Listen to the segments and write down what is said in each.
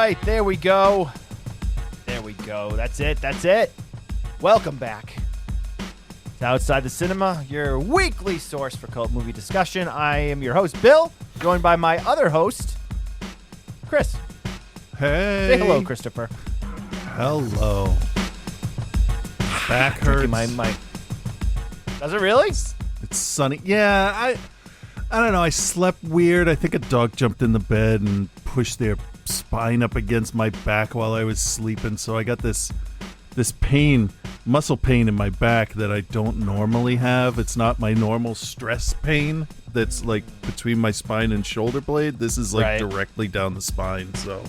right, there we go. There we go. That's it. Welcome back to Outside the Cinema, your weekly source for cult movie discussion. I am your host, Bill, joined by my other host, Chris. Hey. Say hello, Christopher. Hello. Back hurts. My mic. Does it really? It's sunny. Yeah, I don't know. I slept weird. I think a dog jumped in the bed and pushed their spine up against my back while I was sleeping. So I got this pain, muscle pain in my back that I don't normally have. It's not my normal stress pain that's like between my spine and shoulder blade. This is like directly down the spine. So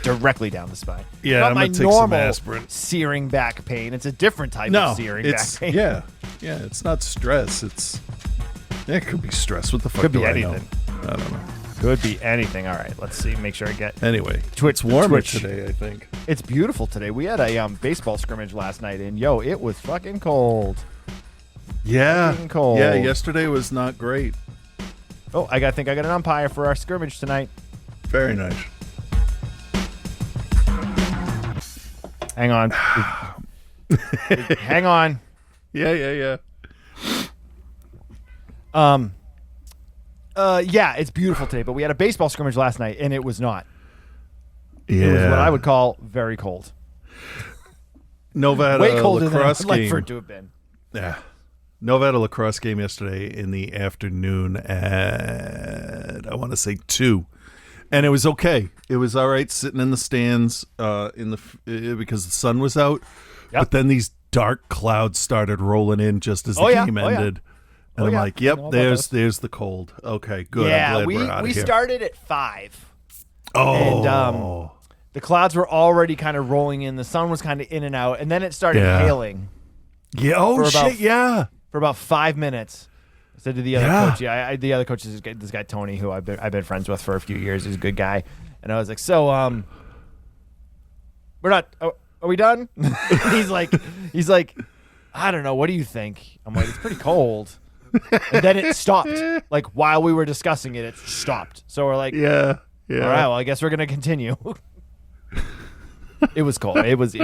directly down the spine. Yeah, not I'm my gonna take normal some aspirin. Searing back pain. It's a different type of searing back pain. Yeah, it's not stress. It could be stress. What the fuck? Could be do anything. I don't know. Could be anything. All right, let's see. Make sure I get. Anyway, it's warmer today, I think. It's beautiful today. We had a baseball scrimmage last night, and it was fucking cold. Yeah, fucking cold. Yeah, yesterday was not great. Oh, I think I got an umpire for our scrimmage tonight. Very nice. Hang on. Hang on. Yeah. Yeah, it's beautiful today, but we had a baseball scrimmage last night, and it was not. Yeah. It was what I would call very cold. Nova had way a colder lacrosse than I'd like game. for it to have been. Yeah. Nova had a lacrosse game yesterday in the afternoon at, I want to say 2. And it was okay. It was all right sitting in the stands because the sun was out. Yep. But then these dark clouds started rolling in just as the game ended. And I'm like, yep, there's the cold. Okay, good. Yeah, I'm glad we're out of we here. started at 5. Oh. And the clouds were already kind of rolling in. The sun was kind of in and out. And then it started hailing. Yeah. Oh, shit, yeah. For about 5 minutes. I said to the other coach, the other coach is this guy, Tony, who I've been friends with for a few years. He's a good guy. And I was like, so, we're not, are we done? he's like, I don't know. What do you think? I'm like, it's pretty cold. And then it stopped. Like while we were discussing it, it stopped. So we're like, yeah. All right, well, I guess we're gonna continue. It was cold. It was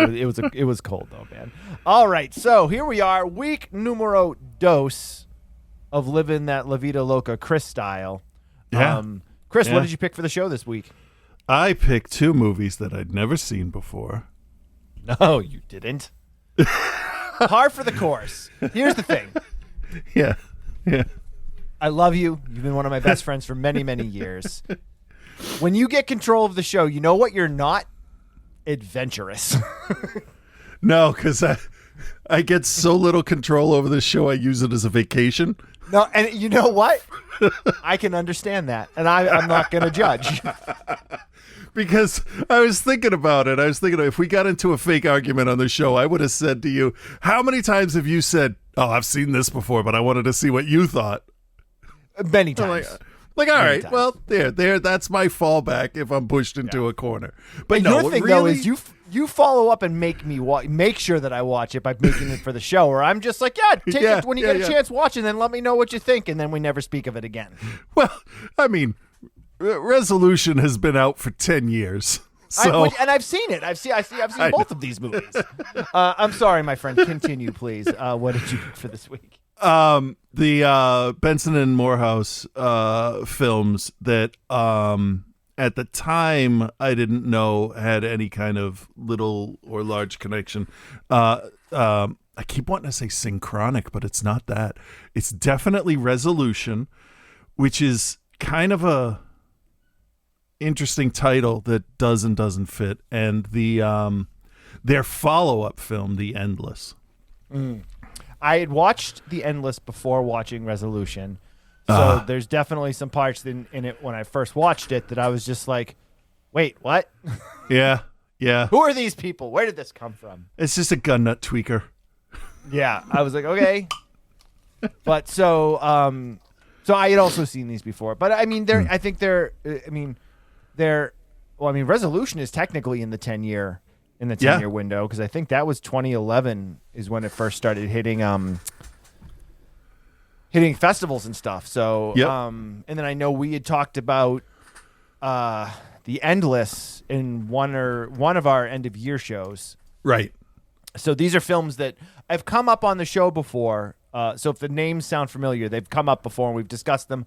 cold though, man. All right, so here we are, week numero dos of living that La Vida Loca Chris style. Yeah. Chris, what did you pick for the show this week? I picked 2 movies that I'd never seen before. No, you didn't. Par for the course. Here's the thing. Yeah. I love you. You've been one of my best friends for many, many years. When you get control of the show, you know what you're not? Adventurous. No, because I get so little control over this show, I use it as a vacation. No, and you know what? I can understand that, and I'm not going to judge. Because I was thinking about it. I was thinking if we got into a fake argument on the show, I would have said to you, how many times have you said, oh, I've seen this before, but I wanted to see what you thought? Many times. Like, all right, well, there. That's my fallback if I'm pushed into a corner. But no, your thing though is you follow up and make me make sure that I watch it by making it for the show, or I'm just like, take it when you get a chance, watch it, and then let me know what you think, and then we never speak of it again. Well, I mean, Resolution has been out for 10 years. So. And I've seen it. I've seen both of these movies. I'm sorry, my friend. Continue, please. What did you pick for this week? The Benson and Moorhead films that at the time I didn't know had any kind of little or large connection. I keep wanting to say synchronic, but it's not that. It's definitely Resolution, which is kind of a interesting title that does and doesn't fit, and their follow-up film, The Endless. I had watched The Endless before watching Resolution, so there's definitely some parts in it when I first watched it that I was just like, wait, what? Yeah. Who are these people? Where did this come from? It's just a gun nut tweaker. Yeah, I was like, okay. But so I had also seen these before, but I mean, Resolution is technically in the 10-year window, because I think that was 2011 is when it first started hitting festivals and stuff. So and then I know we had talked about the the Endless in one of our end of year shows. Right. So these are films that have come up on the show before. So if the names sound familiar, they've come up before and we've discussed them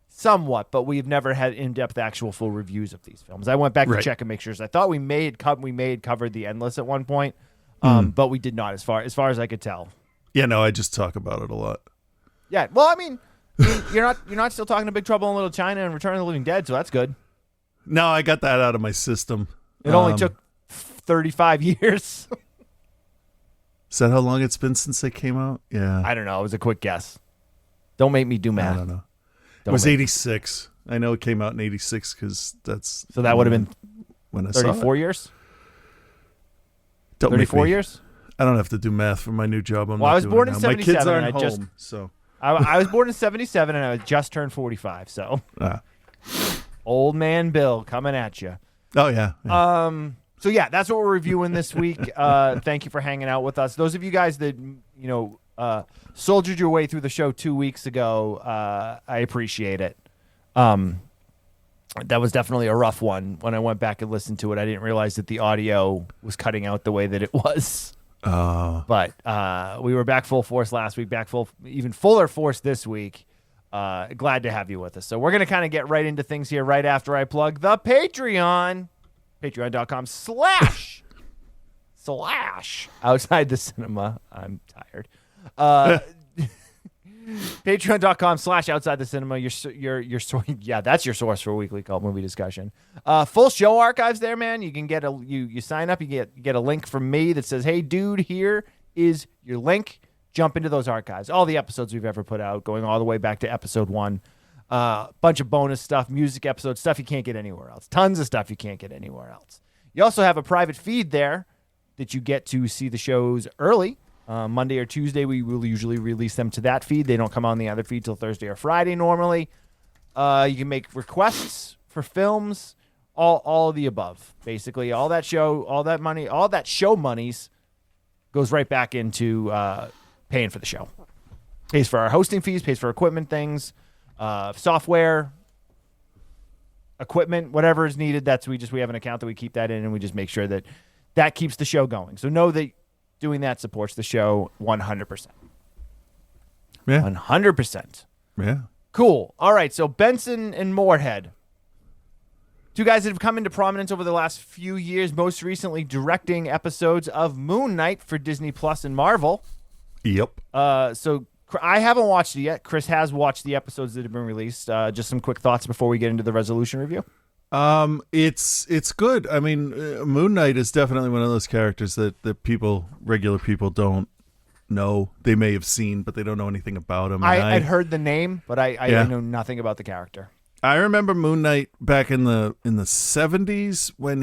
somewhat, but we've never had in-depth actual full reviews of these films. I went back to check and make sure. I thought we may had covered The Endless at one point, but we did not, as far as I could tell. Yeah, no, I just talk about it a lot. Yeah, well, I mean, you're not still talking to Big Trouble in Little China and Return of the Living Dead, so that's good. No, I got that out of my system. It only took 35 years. Is that how long it's been since they came out? Yeah. I don't know. It was a quick guess. Don't make me do math. I don't know. It was 86. I know it came out in 86 because that's... So that would have been when I saw 34 it. years? Don't 34 years? I don't have to do math for my new job. I was born in 77. My kids aren't and home, so... I was born in 77 and I just turned 45, so... Old man Bill coming at you. Oh, yeah. So, yeah, that's what we're reviewing this week. Thank you for hanging out with us. Those of you guys that, soldiered your way through the show 2 weeks ago, I appreciate it. That was definitely a rough one. When I went back and listened to it, I didn't realize that the audio was cutting out the way that it was. But we were back full force last week, even fuller force this week. Glad to have you with us. So we're going to kind of get right into things here right after I plug the Patreon. Patreon.com// outside the cinema. I'm tired. Patreon.com/ outside the cinema. Your yeah, that's your source for weekly cult movie discussion. Full show archives there, man. You can get you sign up, you get a link from me that says, "Hey dude, here is your link. Jump into those archives." All the episodes we've ever put out, going all the way back to episode 1. Bunch of bonus stuff, music episodes, stuff you can't get anywhere else. Tons of stuff you can't get anywhere else. You also have a private feed there that you get to see the shows early. Monday or Tuesday, we will usually release them to that feed. They don't come on the other feed till Thursday or Friday normally. You can make requests for films, all of the above. Basically, all that show monies goes right back into paying for the show. Pays for our hosting fees, pays for equipment things, software, equipment, whatever is needed. We have an account that we keep that in, and we just make sure that keeps the show going. So know that doing that supports the show 100%. Yeah. 100%. Yeah. Cool. All right. So Benson and Moorhead, two guys that have come into prominence over the last few years, most recently directing episodes of Moon Knight for Disney Plus and Marvel. Yep. So I haven't watched it yet. Chris has watched the episodes that have been released. Just some quick thoughts before we get into the resolution review. It's good. I mean, Moon Knight is definitely one of those characters that regular people don't know. They may have seen, but they don't know anything about him. I'd heard the name, but I know nothing about the character. I remember Moon Knight back in the 70s when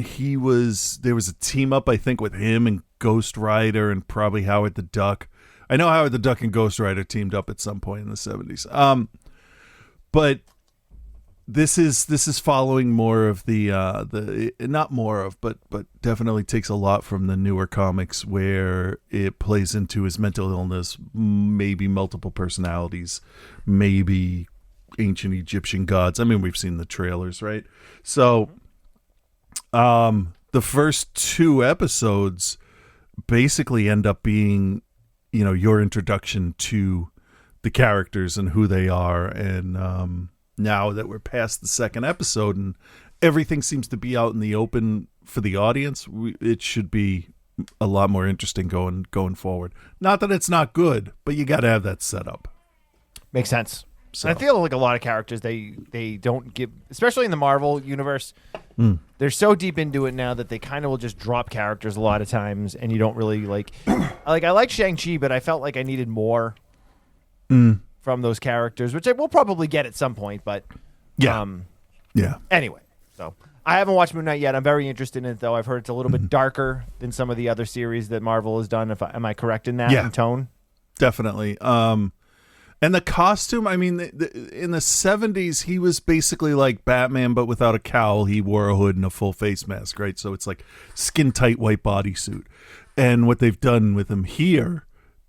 there was a team up, I think, with him and Ghost Rider and probably Howard the Duck. I know Howard the Duck and Ghost Rider teamed up at some point in the 70s. But this is following more of the not more of, but definitely takes a lot from the newer comics where it plays into his mental illness, maybe multiple personalities, maybe ancient Egyptian gods. I mean, we've seen the trailers, right? So, the first 2 episodes basically end up being, your introduction to the characters and who they are. And now that we're past the second episode and everything seems to be out in the open for the audience, it should be a lot more interesting going forward. Not that it's not good, but you got to have that set up. Makes sense. So. I feel like a lot of characters they don't give, especially in the Marvel universe. They're so deep into it now that they kind of will just drop characters a lot of times, and you don't really like. I like Shang-Chi, but I felt like I needed more from those characters, which I will probably get at some point. But yeah. Anyway, so I haven't watched Moon Knight yet. I'm very interested in it, though. I've heard it's a little bit darker than some of the other series that Marvel has done. Am I correct in that in tone? Definitely. And the costume, I mean, in the 70s, he was basically like Batman, but without a cowl. He wore a hood and a full face mask, right? So it's like skin-tight white bodysuit. And what they've done with him here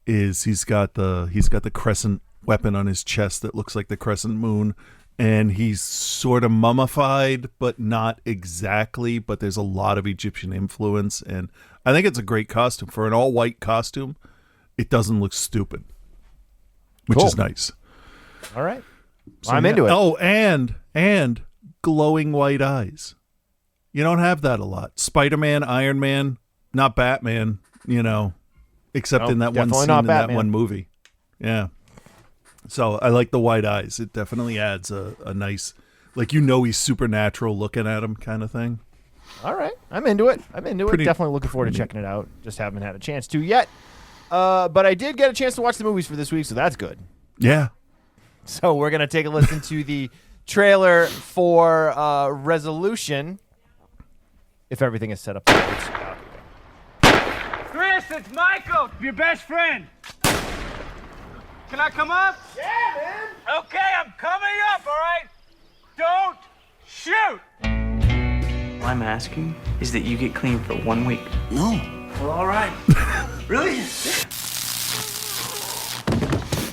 is he's got the crescent weapon on his chest that looks like the crescent moon. and he's sort of mummified, but not exactly. But there's a lot of Egyptian influence, and I think it's a great costume. For an all-white costume, it doesn't look stupid, which is nice. All right. So, I'm into it. Oh, and glowing white eyes. You don't have that a lot. Spider-Man, Iron Man, not Batman, except in that one scene in that one movie. Yeah. So I like the white eyes. It definitely adds a nice, he's supernatural looking at him kind of thing. All right. I'm into it. Definitely looking forward to checking it out. Just haven't had a chance to yet. But I did get a chance to watch the movies for this week, so that's good. Yeah. So we're going to take a listen to the trailer for Resolution. If everything is set up. Chris, it's Michael, your best friend. Can I come up? Yeah, man. Okay, I'm coming up, all right? Don't shoot! All I'm asking is that you get clean for 1 week. No. Well, all right. Really?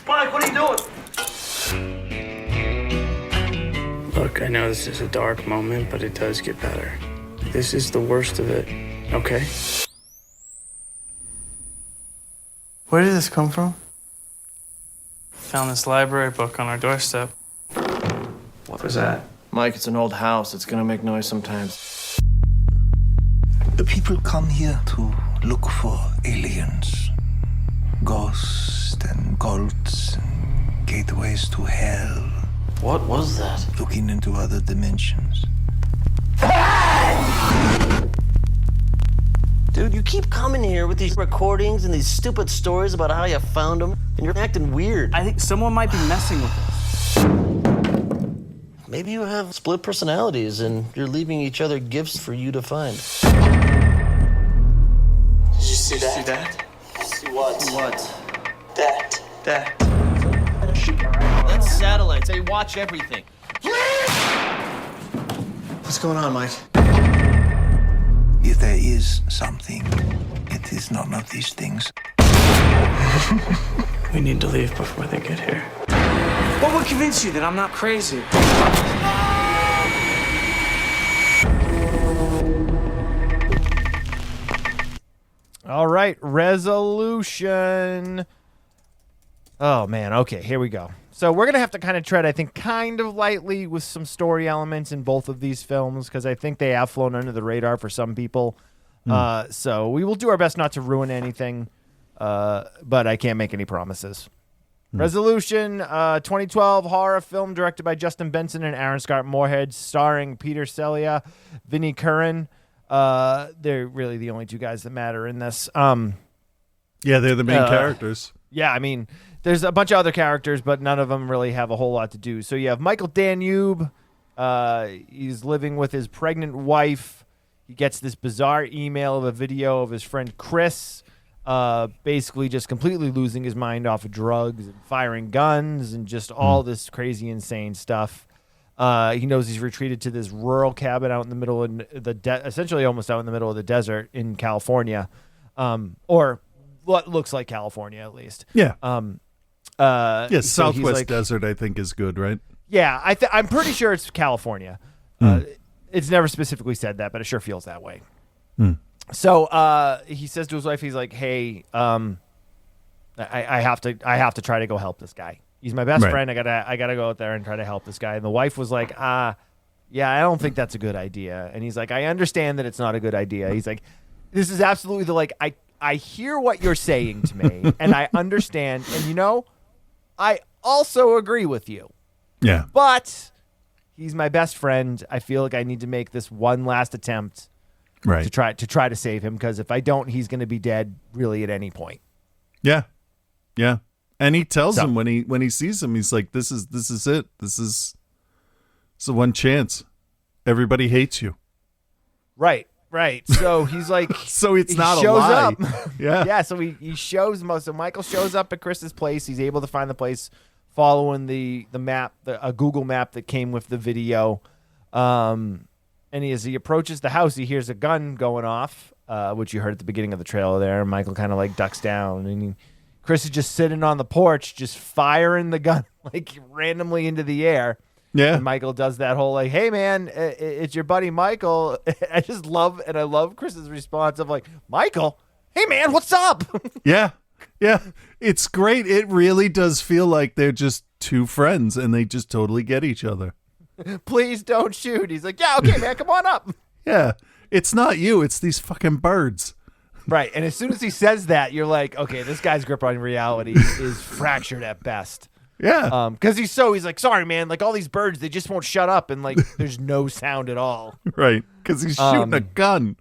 Mike, what are you doing? Look, I know this is a dark moment, but it does get better. This is the worst of it, okay? Where did this come from? Found this library book on our doorstep. What was that? Mike, it's an old house. It's gonna make noise sometimes. The people come here to look for aliens, ghosts and cults and gateways to hell. What was that? Looking into other dimensions. Dude, you keep coming here with these recordings and these stupid stories about how you found them, and you're acting weird. I think someone might be messing with us. Maybe you have split personalities and you're leaving each other gifts for you to find. Did you see that? See what? What? That. That's satellites. They watch everything. What's going on, Mike? If there is something, it is none of these things. We need to leave before they get here. What would convince you that I'm not crazy? All right, Resolution. Oh, man. Okay, here we go. So we're going to have to kind of tread, I think, kind of lightly with some story elements in both of these films because I think they have flown under the radar for some people. So we will do our best not to ruin anything, but I can't make any promises. Resolution, 2012 horror film directed by Justin Benson and Aaron Scott Moorhead, starring Peter Celia, Vinnie Curran. They're really the only two guys that matter in this. Yeah, they're the main characters. Yeah, I mean, there's a bunch of other characters, but none of them really have a whole lot to do. So you have Michael Danube. He's living with his pregnant wife. He gets this bizarre email of a video of his friend Chris, basically just completely losing his mind off of drugs and firing guns and just all this crazy, insane stuff. He knows he's retreated to this rural cabin out in the middle of essentially almost out in the middle of the desert in California, or what looks like California at least. Yeah. so Southwest desert I think is good, right? Yeah, I'm pretty sure it's California. It's never specifically said that, but it sure feels that way. So he says to his wife, he's like, "Hey, I have to try to go help this guy. He's my best friend. I gotta go out there and try to help this guy." And the wife was like, yeah, I don't think that's a good idea. And he's like, "I understand that it's not a good idea." He's like, "This is absolutely I hear what you're saying to me, and I understand, and I also agree with you. Yeah. But he's my best friend. I feel like I need to make this one last attempt to try to save him, because if I don't, he's going to be dead really at any point." Yeah. Yeah. And he tells him when he sees him, he's like, This is it. This is the one chance. Everybody hates you. Right. So he's like, so it's not shows a lie. up. Yeah. Yeah. So he shows most. So Michael shows up at Chris's place. He's able to find the place following the map, a Google map that came with the video. And as he approaches the house, he hears a gun going off, which you heard at the beginning of the trailer there. Michael kind of ducks down, and Chris is just sitting on the porch, just firing the gun randomly into the air. Yeah. And Michael does that whole like, hey man, it's your buddy Michael. I love Chris's response of like, Michael, hey man, what's up? Yeah. Yeah. It's great. It really does feel like they're just two friends and they just totally get each other. Please don't shoot. He's like, yeah, okay, man, come on up. Yeah. It's not you. It's these fucking birds. Right. And as soon as he says that, you're like, okay, this guy's grip on reality is fractured at best. Yeah. Because he's like, sorry, man, like all these birds, they just won't shut up. And like, there's no sound at all. Right. Because he's shooting a gun.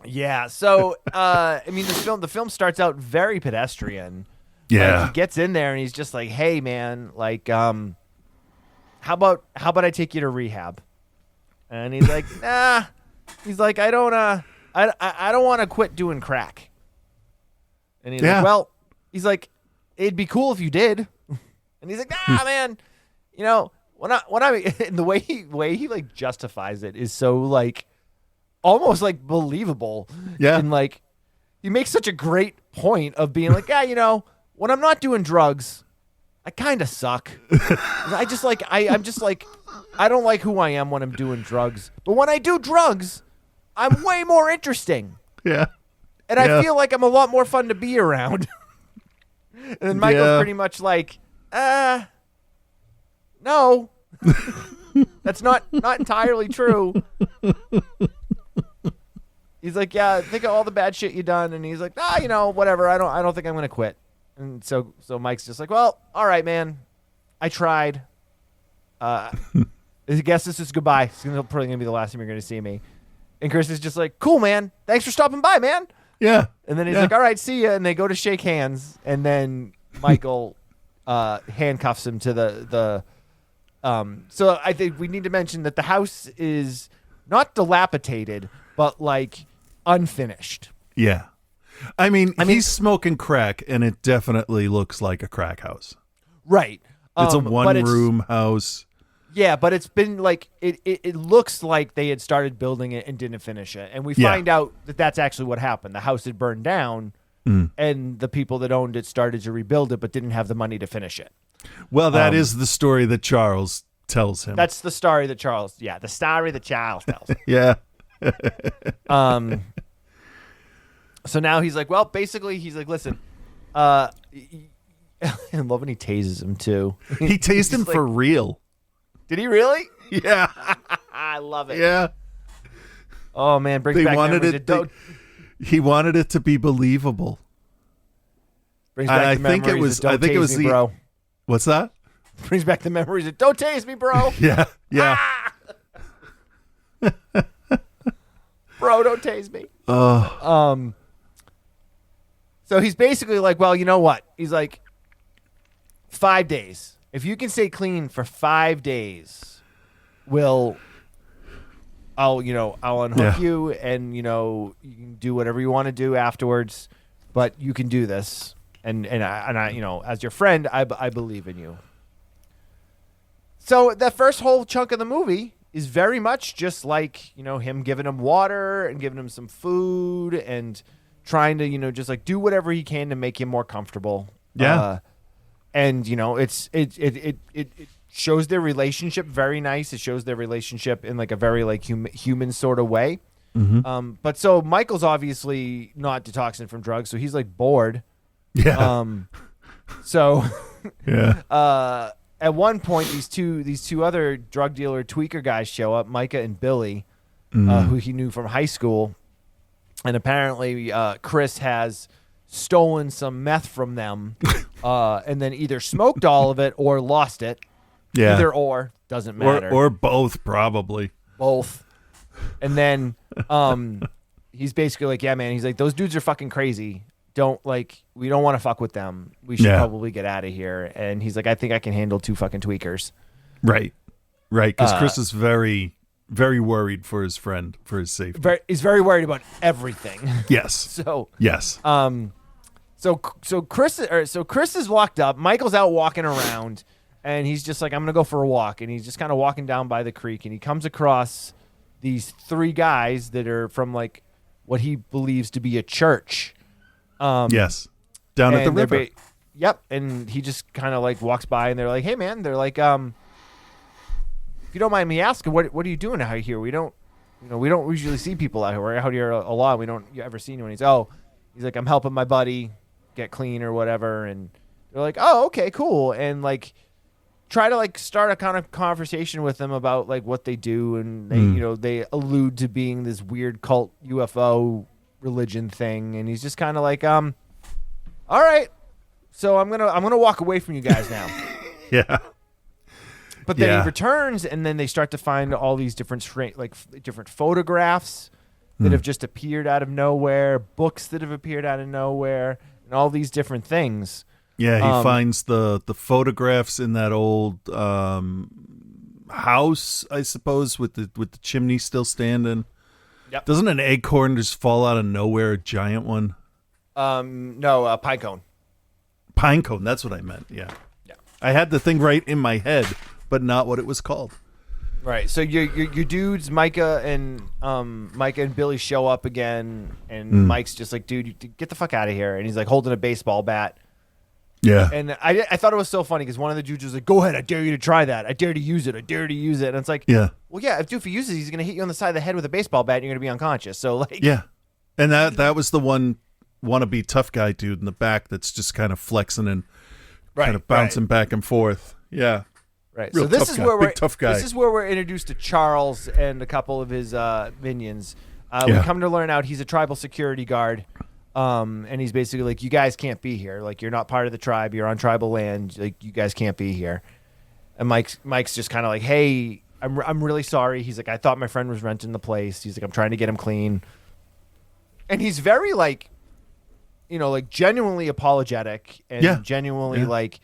Yeah. So, I mean, the film starts out very pedestrian. Yeah. Like, he gets in there and he's just like, hey, man, like, how about I take you to rehab? And he's like, nah. He's like, I don't want to quit doing crack. And he's like, well, he's like, it'd be cool if you did. And he's like, nah, man, you know, when I and the way he like justifies it is so like almost like believable. Yeah. And like he makes such a great point of being like, yeah, you know, when I'm not doing drugs, I kind of suck. I'm just like, I don't like who I am when I'm doing drugs. But when I do drugs, I'm way more interesting. Yeah. And I feel like I'm a lot more fun to be around. And then Michael's pretty much like, no. That's not entirely true. He's like, yeah, think of all the bad shit you done. And he's like, you know, whatever. I don't think I'm going to quit. And so Mike's just like, well, all right, man. I tried. I guess this is goodbye. It's probably going to be the last time you're going to see me. And Chris is just like, cool, man. Thanks for stopping by, man. Yeah. And then he's like, all right, see ya. And they go to shake hands. And then Michael handcuffs him to the so I think we need to mention that the house is not dilapidated, but like unfinished. Yeah. I mean, he's smoking crack, and it definitely looks like a crack house. Right. It's a one-room house. Yeah, but it's been like it looks like they had started building it and didn't finish it, and we find out that that's actually what happened. The house had burned down, and the people that owned it started to rebuild it, but didn't have the money to finish it. Well, that is the story that Charles tells him. That's the story that Charles. Yeah, the story that Charles tells. Yeah. So now he's like, well, basically, he's like, listen, I love when he tases him too. He tased him like, for real. Did he really? Yeah. I love it. Yeah. Oh man, brings back memories. He wanted it to be believable. Brings back the memories. I think it was bro. What's that? Brings back the memories of don't tase me, bro. Yeah. Yeah. Bro, don't tase me. So he's basically like, well, you know what? He's like, 5 days. If you can stay clean for 5 days, I'll unhook you, and you can do whatever you want to do afterwards, but you can do this, and I as your friend, I believe in you. So that first whole chunk of the movie is very much just like him giving him water and giving him some food and trying to just like do whatever he can to make him more comfortable. Yeah. And it shows their relationship very nice. It shows their relationship in like a very like human sort of way. Mm-hmm. But so Michael's obviously not detoxing from drugs, so he's like bored. Yeah. So yeah. At one point, these two other drug dealer tweaker guys show up, Micah and Billy, who he knew from high school, and apparently Chris has stolen some meth from them, and then either smoked all of it or lost it. Yeah. Either or, doesn't matter. Or both, probably. Both. And then he's basically like, yeah, man. He's like, those dudes are fucking crazy. We don't want to fuck with them. We should probably get out of here. And he's like, I think I can handle 2 fucking tweakers. Right. Right. Because Chris is very, very worried for his friend, for his safety. He's very worried about everything. Yes. So yes. So Chris is locked up. Michael's out walking around, and he's just like, I'm gonna go for a walk. And he's just kind of walking down by the creek, and he comes across these 3 guys that are from like what he believes to be a church. Yes. Down at the river. Yep. And he just kind of like walks by, and they're like, hey man, they're like, you don't mind me asking, what are you doing out here? We don't usually see people out here. We're out here a lot. We don't ever see anyone. He's like, I'm helping my buddy get clean or whatever. And they're like, oh, okay, cool. And like, try to like start a kind of conversation with them about like what they do. And they, they allude to being this weird cult UFO religion thing. And he's just kind of like, all right, so I'm going to walk away from you guys now. Yeah. But then he returns, and then they start to find all these different different photographs that have just appeared out of nowhere, books that have appeared out of nowhere, and all these different things. Yeah, he finds the photographs in that old house, I suppose, with the chimney still standing. Yep. Doesn't an acorn just fall out of nowhere, a giant one? No, pine cone. Pine cone, that's what I meant, yeah. I had the thing right in my head, but not what it was called. Right. So your dudes, Micah and Billy show up again, and Mike's just like, dude, get the fuck out of here. And he's like holding a baseball bat. Yeah. And I thought it was so funny because one of the dudes was like, go ahead, I dare you to try that. I dare to use it. I dare to use it. And it's like, yeah. Well, yeah, if Doofy uses it, he's going to hit you on the side of the head with a baseball bat and you're going to be unconscious. So like, yeah. And that was the one wannabe tough guy dude in the back that's just kind of flexing and kind of bouncing back and forth. Yeah. Right. Real so this tough is guy. where Big tough guy. This is where we're introduced to Charles and a couple of his minions. We come to learn out he's a tribal security guard. And he's basically like, you guys can't be here. Like, you're not part of the tribe. You're on tribal land. Like, you guys can't be here. And Mike's just kind of like, hey, I'm really sorry. He's like, I thought my friend was renting the place. He's like, I'm trying to get him clean. And he's very like, like genuinely apologetic and genuinely like,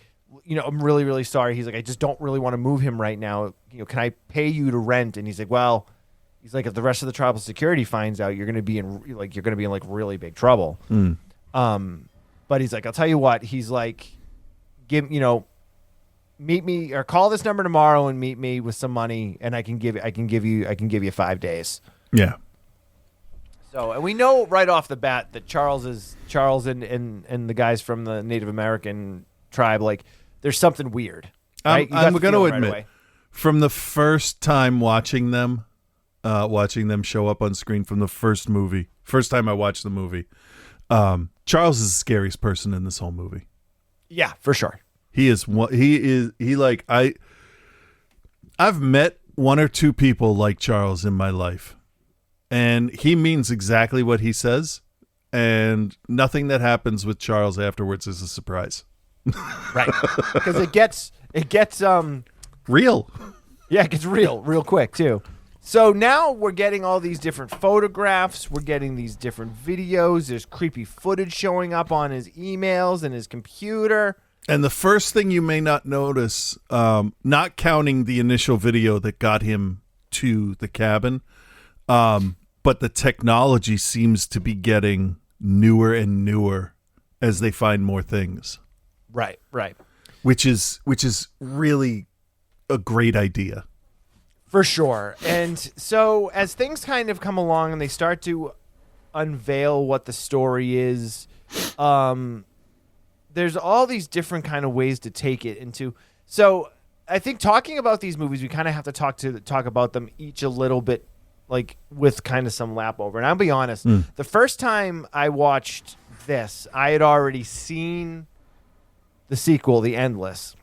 I'm really, really sorry. He's like, I just don't really want to move him right now. Can I pay you to rent? And he's like, well, he's like, if the rest of the tribal security finds out, you're going to be in really big trouble. But he's like, I'll tell you what. He's like, meet me or call this number tomorrow and meet me with some money, and I can give you 5 days. Yeah. So, and we know right off the bat that Charles and the guys from the Native American tribe, like, there's something weird. Right? I'm going to admit, from the first time watching them show up on screen from the first time I watched the movie, Charles is the scariest person in this whole movie. Yeah, for sure. I've met one or two people like Charles in my life, and he means exactly what he says, and nothing that happens with Charles afterwards is a surprise. Right. Because it gets real. Yeah, it gets real quick too. So now we're getting all these different photographs. We're getting these different videos. There's creepy footage showing up on his emails and his computer. And the first thing you may not notice, not counting the initial video that got him to the cabin, but the technology seems to be getting newer and newer as they find more things. Right. Which is really a great idea. For sure. And so as things kind of come along and they start to unveil what the story is, there's all these different kind of ways to take it into. So I think talking about these movies, we kind of have to talk about them each a little bit, like with kind of some lap over. And I'll be honest, the first time I watched this, I had already seen the sequel, The Endless.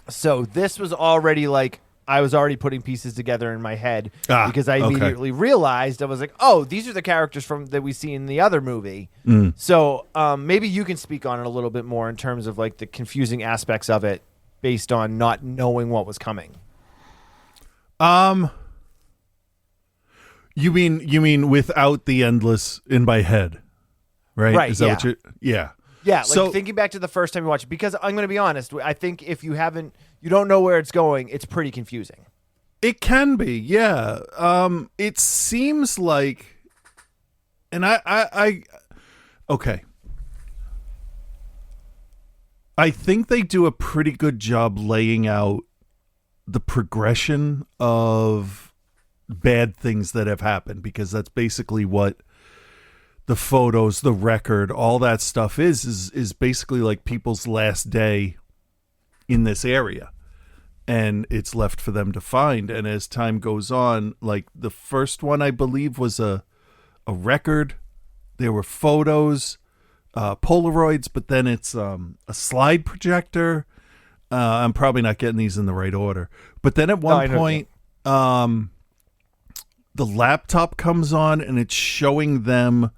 So this was already like, I was already putting pieces together in my head because I immediately realized, I was like, oh, these are the characters that we see in the other movie. So maybe you can speak on it a little bit more in terms of like the confusing aspects of it based on not knowing what was coming. You mean without the Endless in my head, right? Right. Is that what you're? Yeah. Yeah, like so, thinking back to the first time you watched it, because I'm going to be honest, I think if you don't know where it's going, it's pretty confusing. It can be, yeah. It seems like, and okay. I think they do a pretty good job laying out the progression of bad things that have happened, because that's basically what the photos, the record, all that stuff is basically like people's last day in this area. and it's left for them to find. And as time goes on, like the first one, I believe, was a record. There were photos, Polaroids, but then it's a slide projector. I'm probably not getting these in the right order. But then at one point, the laptop comes on and it's showing them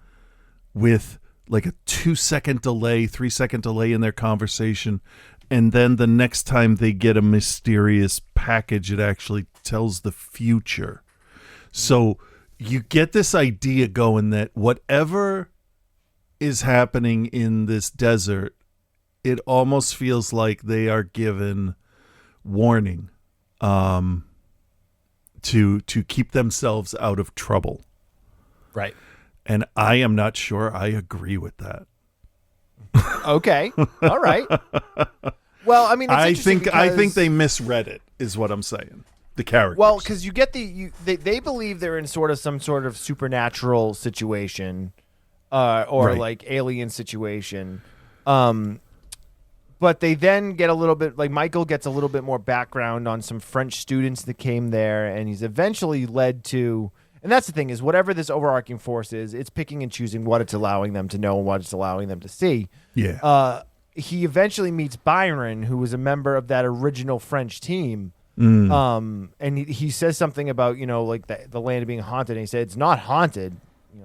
with like a 2-second delay, 3-second delay in their conversation. And then the next time they get a mysterious package, it actually tells the future. So you get this idea going that whatever is happening in this desert, it almost feels like they are given warning to keep themselves out of trouble. Right. And I am not sure I agree with that. Okay. All right. Well, I mean, I think they misread it, is what I'm saying. The characters. Well, because you get they believe they're in some sort of supernatural situation, or Right. like alien situation. But they then get a little bit, like Michael gets a little bit more background on some French students that came there, and he's eventually led to, and that's the thing, is whatever this overarching force is, it's picking and choosing what it's allowing them to know and what it's allowing them to see. Yeah. He eventually meets Byron, who was a member of that original French team. And he says something about, like the land being haunted, and he said, it's not haunted.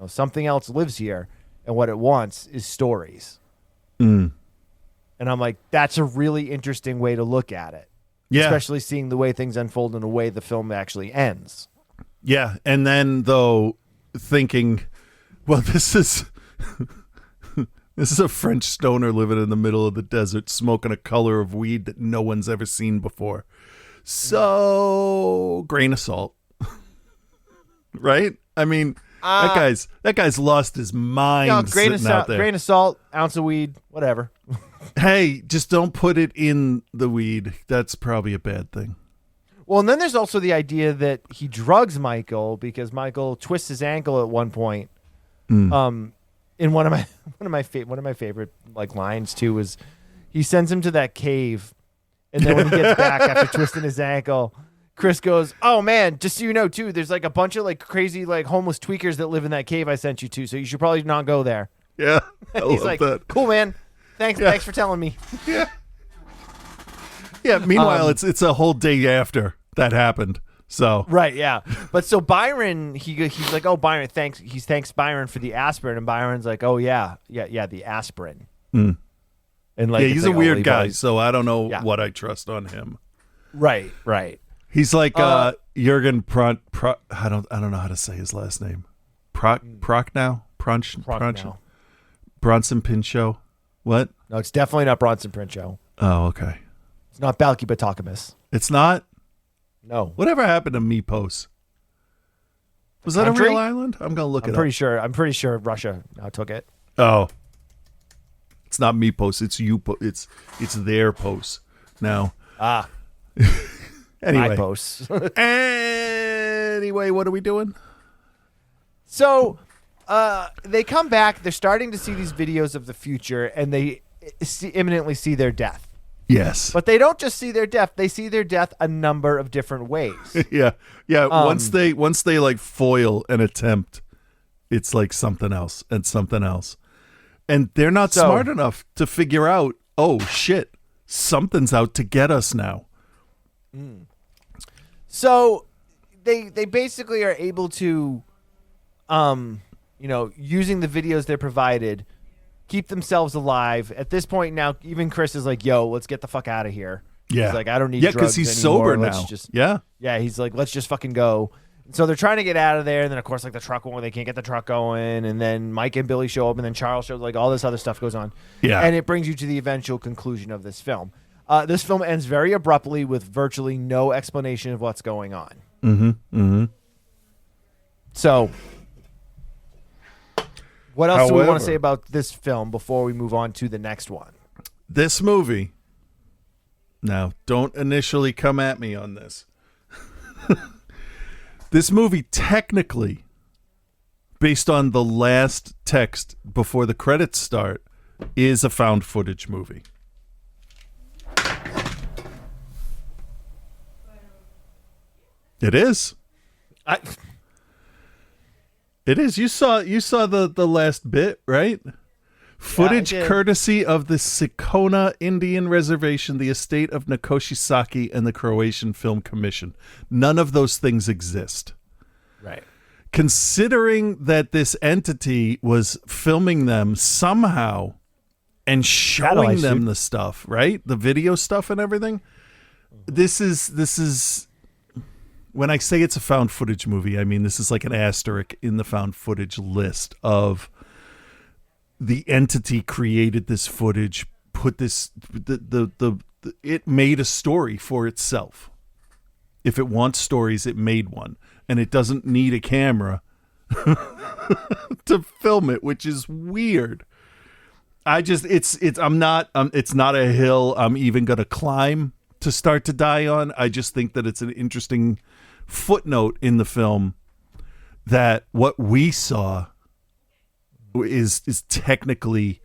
Something else lives here, and what it wants is stories. And I'm like, that's a really interesting way to look at it. Yeah. Especially seeing the way things unfold and the way the film actually ends. Yeah. And then, though, thinking, well, this is a French stoner living in the middle of the desert, smoking a color of weed that no one's ever seen before. So, grain of salt. Right? I mean, that guy's lost his mind sitting out there. Grain of salt, ounce of weed, whatever. Hey, just don't put it in the weed. That's probably a bad thing. Well, and then there's also the idea that he drugs Michael because Michael twists his ankle at one point. In one of my favorite like lines too was he sends him to that cave, and then when he gets back after twisting his ankle, Chris goes, "Oh man, just so you know too, there's like a bunch of like crazy like homeless tweakers that live in that cave I sent you to, so you should probably not go there." Yeah, He's like, that. "Cool, man. Thanks for telling me." Yeah. Yeah. Meanwhile, it's a whole day after that happened. So right, yeah. But so Byron, he's like, "Oh, Byron, thanks." He thanks Byron for the aspirin, and Byron's like, "Oh yeah, the aspirin." And like, he's a weird guy, so I don't know what I trust on him. Right. He's like Jurgen I don't know how to say his last name. Prochnow? Bronson Pinchot. What? No, it's definitely not Bronson Pinchot. Oh, okay. It's not Balky Batakamis. It's not? No. Whatever happened to Mypos? Was that a real island? I'm gonna look it up. I'm pretty sure Russia now took it. Oh. It's not Mypos, it's it's their posts now. Anyway. My posts. Anyway, what are we doing? So they come back. They're starting to see these videos of the future, and they imminently see their death. Yes. But they don't just see their death. They see their death a number of different ways. Yeah. Once they like foil an attempt, it's like something else and something else. And they're not smart enough to figure out, oh, shit, something's out to get us now. So they basically are able to, using the videos they're provided, keep themselves alive. At this point now, even Chris is like, yo, let's get the fuck out of here. Yeah. He's like, I don't need drugs because he's anymore. sober now. Yeah, he's like, let's just fucking go. And so they're trying to get out of there, and then of course like the truck they can't get the truck going, and then Mike and Billy show up, and then Charles shows, like all this other stuff goes on. Yeah. And it brings you to the eventual conclusion of this film. This film ends very abruptly with virtually no explanation of what's going on. So what else do we want to say about this film before we move on to the next one? This movie, now don't initially come at me on this. This movie technically, based on the last text before the credits start, is a found footage movie. It is. I, It is. You saw the last bit, right? Footage I did. courtesy of the Sikona Indian Reservation, the estate of Nakoshisaki, and the Croatian Film Commission. None of those things exist. right. Considering that this entity was filming them somehow and showing them shoot. the stuff, right? The video stuff and everything. This is when I say it's a found footage movie, I mean this is like an asterisk in the found footage list of the entity created this footage, put this it made a story for itself. If it wants stories, it made one, and it doesn't need a camera to film it, which is weird. It's not a hill I'm even going to climb to start to die on. I just think that it's an interesting footnote in the film that what we saw is technically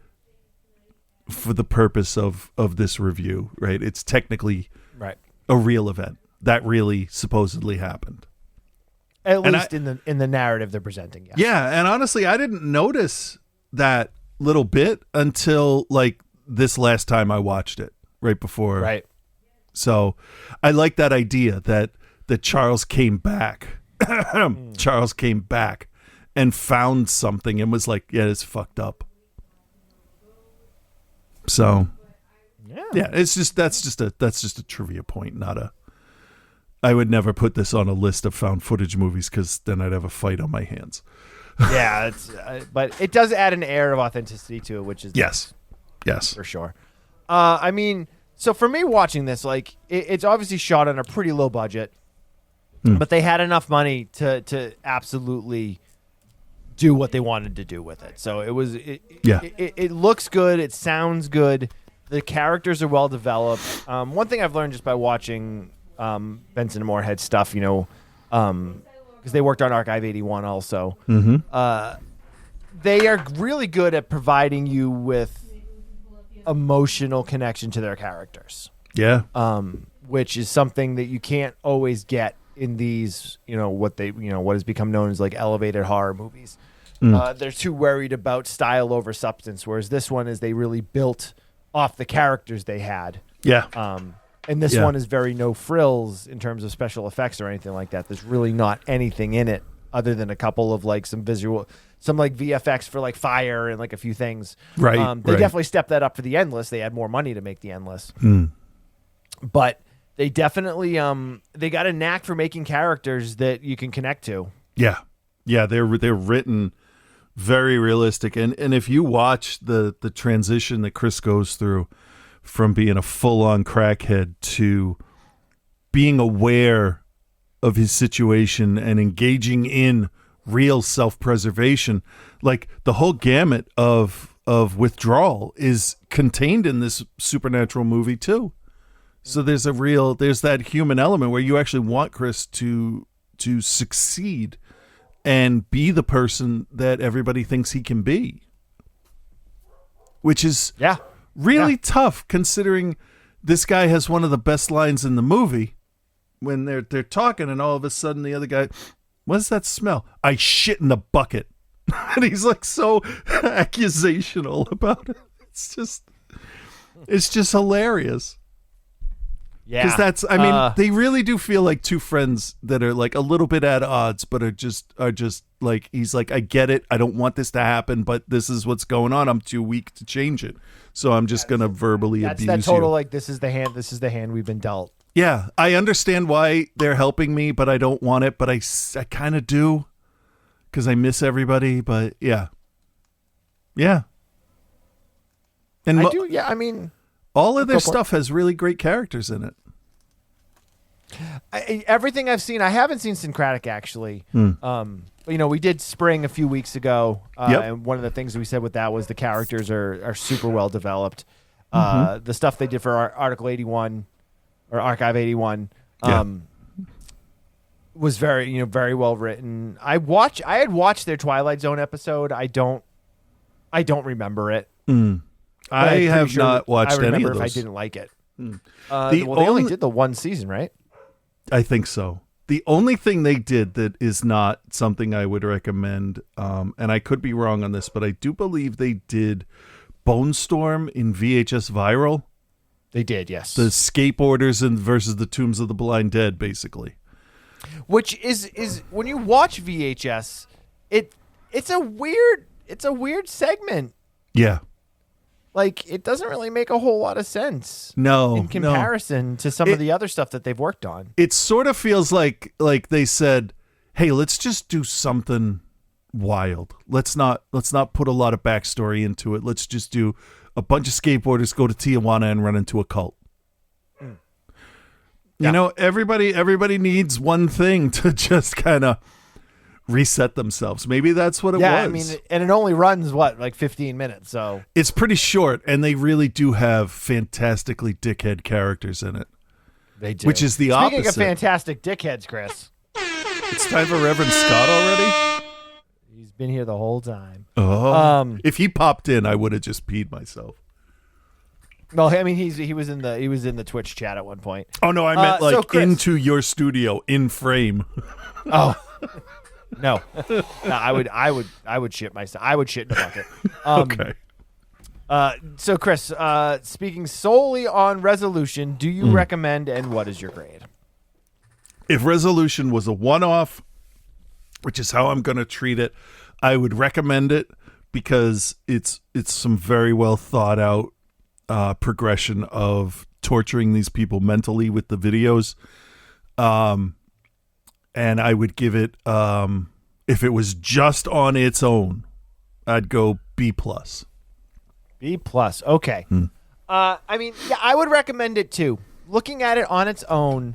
for the purpose of this review, right? It's technically Right. a real event that really supposedly happened. At And least in the narrative they're presenting. Yeah. Yeah, and honestly, I didn't notice that little bit until like this last time I watched it, right before. Right. So I like that idea that Charles came back. Charles came back and found something and was like, yeah, it's fucked up. So yeah, it's just that's just a trivia point, not a I would never put this on a list of found footage movies because then I'd have a fight on my hands. Yeah, it's but it does add an air of authenticity to it, which is Yes. for sure. I mean, so for me watching this, like it's obviously shot on a pretty low budget, but they had enough money to absolutely do what they wanted to do with it. So it looks good, it sounds good, the characters are well developed. One thing I've learned just by watching Benson and Moorhead stuff, you know, because they worked on Archive 81 also. They are really good at providing you with emotional connection to their characters. Yeah. Which is something that you can't always get in these, what has become known as like elevated horror movies. They're too worried about style over substance, whereas this one is they really built off the characters they had. Yeah. And this Yeah. one is very no frills in terms of special effects or anything like that. There's really not anything in it other than a couple of like some like VFX for like fire and like a few things. Right. They right. definitely stepped that up for the Endless. They had more money to make the Endless. But they definitely they got a knack for making characters that you can connect to. Yeah. Yeah, they're written very realistic, and if you watch the transition that Chris goes through from being a full-on crackhead to being aware of his situation and engaging in real self-preservation, like the whole gamut of withdrawal is contained in this supernatural movie too. So there's that human element where you actually want Chris to succeed and be the person that everybody thinks he can be, which is really tough considering this guy has one of the best lines in the movie when they're talking and all of a sudden the other guy, what does that smell? I shit in the bucket. And he's like so accusational about it. It's just hilarious. Yeah. Because they really do feel like two friends that are like a little bit at odds, but are just like, he's like, I get it. I don't want this to happen, but this is what's going on. I'm too weak to change it. So I'm just going to verbally abuse you. That's that total, like, this is the hand we've been dealt. Yeah. I understand why they're helping me, but I don't want it. But I kind of do because I miss everybody. But yeah. Yeah. And I do. Yeah. I mean, all of their stuff has really great characters in it. Everything I've seen, I haven't seen Syncratic actually. But, we did Spring a few weeks ago, and one of the things we said with that was the characters are super well developed. The stuff they did for Article 81 or Archive 81 was very very well written. I had watched their Twilight Zone episode. I don't remember it. I have not watched any of those. If I didn't like it. They only did the one season, right? I think so. The only thing they did that is not something I would recommend, and I could be wrong on this, but I do believe they did Bone Storm in VHS Viral. They did, yes. The skateboarders versus the Tombs of the Blind Dead, basically. Which is when you watch VHS, it's a weird segment. Yeah. Like, it doesn't really make a whole lot of sense. No. In comparison to some of the other stuff that they've worked on. It sort of feels like they said, hey, let's just do something wild. Let's not put a lot of backstory into it. Let's just do a bunch of skateboarders go to Tijuana and run into a cult. Yeah. You know, everybody needs one thing to just kind of reset themselves. Maybe that's what it was. Yeah, I mean, and it only runs, like 15 minutes, so. It's pretty short, and they really do have fantastically dickhead characters in it. They do. Which is the opposite. Speaking of fantastic dickheads, Chris. It's time for Reverend Scott already? He's been here the whole time. Oh. If he popped in, I would have just peed myself. Well, I mean, he was in the Twitch chat at one point. Oh no, I meant so Chris, into your studio in frame. Oh. No, I would shit myself. I would shit in a bucket. Okay. So Chris, speaking solely on Resolution, do you recommend, and what is your grade? If Resolution was a one-off, which is how I'm going to treat it, I would recommend it because it's some very well thought out progression of torturing these people mentally with the videos. And I would give it, if it was just on its own, I'd go B+. B+. Okay. I mean, yeah, I would recommend it too. Looking at it on its own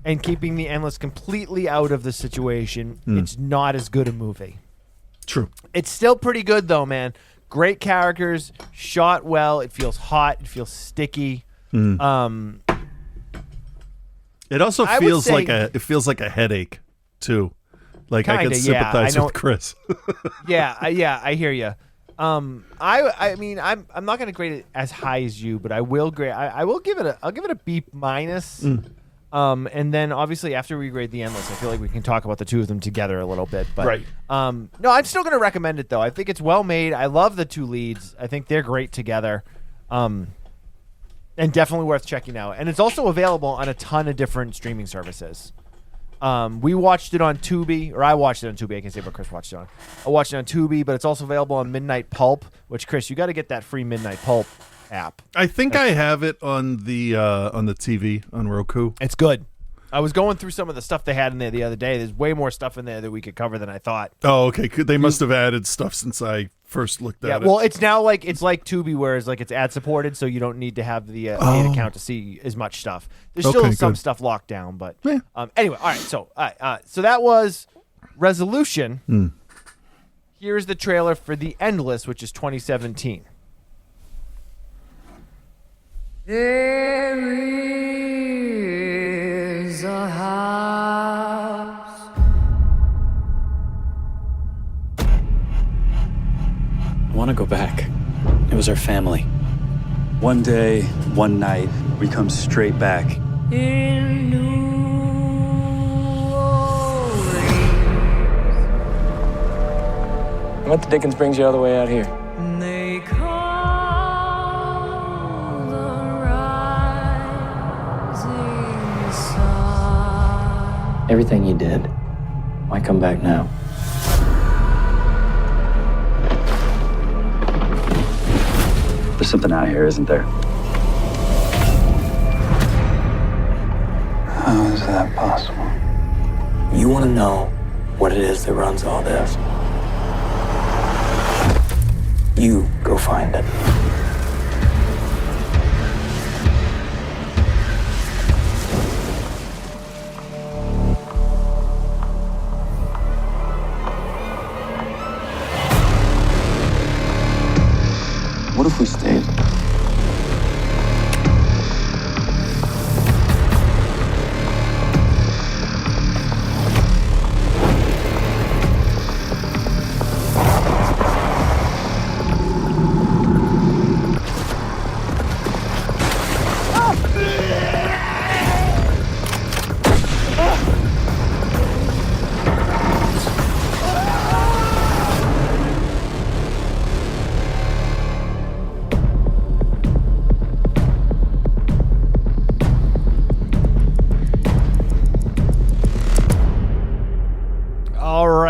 and keeping the Endless completely out of the situation, it's not as good a movie. True. It's still pretty good though, man. Great characters, shot well. It feels hot. It feels sticky. It also feels like a headache too. Like I can sympathize with Chris. I hear you. I mean, I'm not going to grade it as high as you, but I will grade. I'll give it a B-. And then obviously after we grade the Endless, I feel like we can talk about the two of them together a little bit. But right. No, I'm still going to recommend it though. I think it's well made. I love the two leads. I think they're great together. And definitely worth checking out. And it's also available on a ton of different streaming services. We watched it on Tubi, or I watched it on Tubi. I can say what Chris watched it on. I watched it on Tubi, but it's also available on Midnight Pulp, which, Chris, you got to get that free Midnight Pulp app. I think I have it on the TV on Roku. It's good. I was going through some of the stuff they had in there the other day. There's way more stuff in there that we could cover than I thought. Oh, okay. They must have added stuff since I first looked at it. Well, it's now like Tubi, where it's ad supported, so you don't need to have the paid account to see as much stuff. There's still some stuff locked down, but anyway. All right, so so that was Resolution. Here's the trailer for The Endless, which is 2017. There is a house. I want to go back. It was our family. One day, one night, we come straight back. In New Orleans. What the dickens brings you all the way out here? They call the rising sun. Everything you did. Why come back now? There's something out here, isn't there? How is that possible? You want to know what it is that runs all this? You go find it. What if we stayed?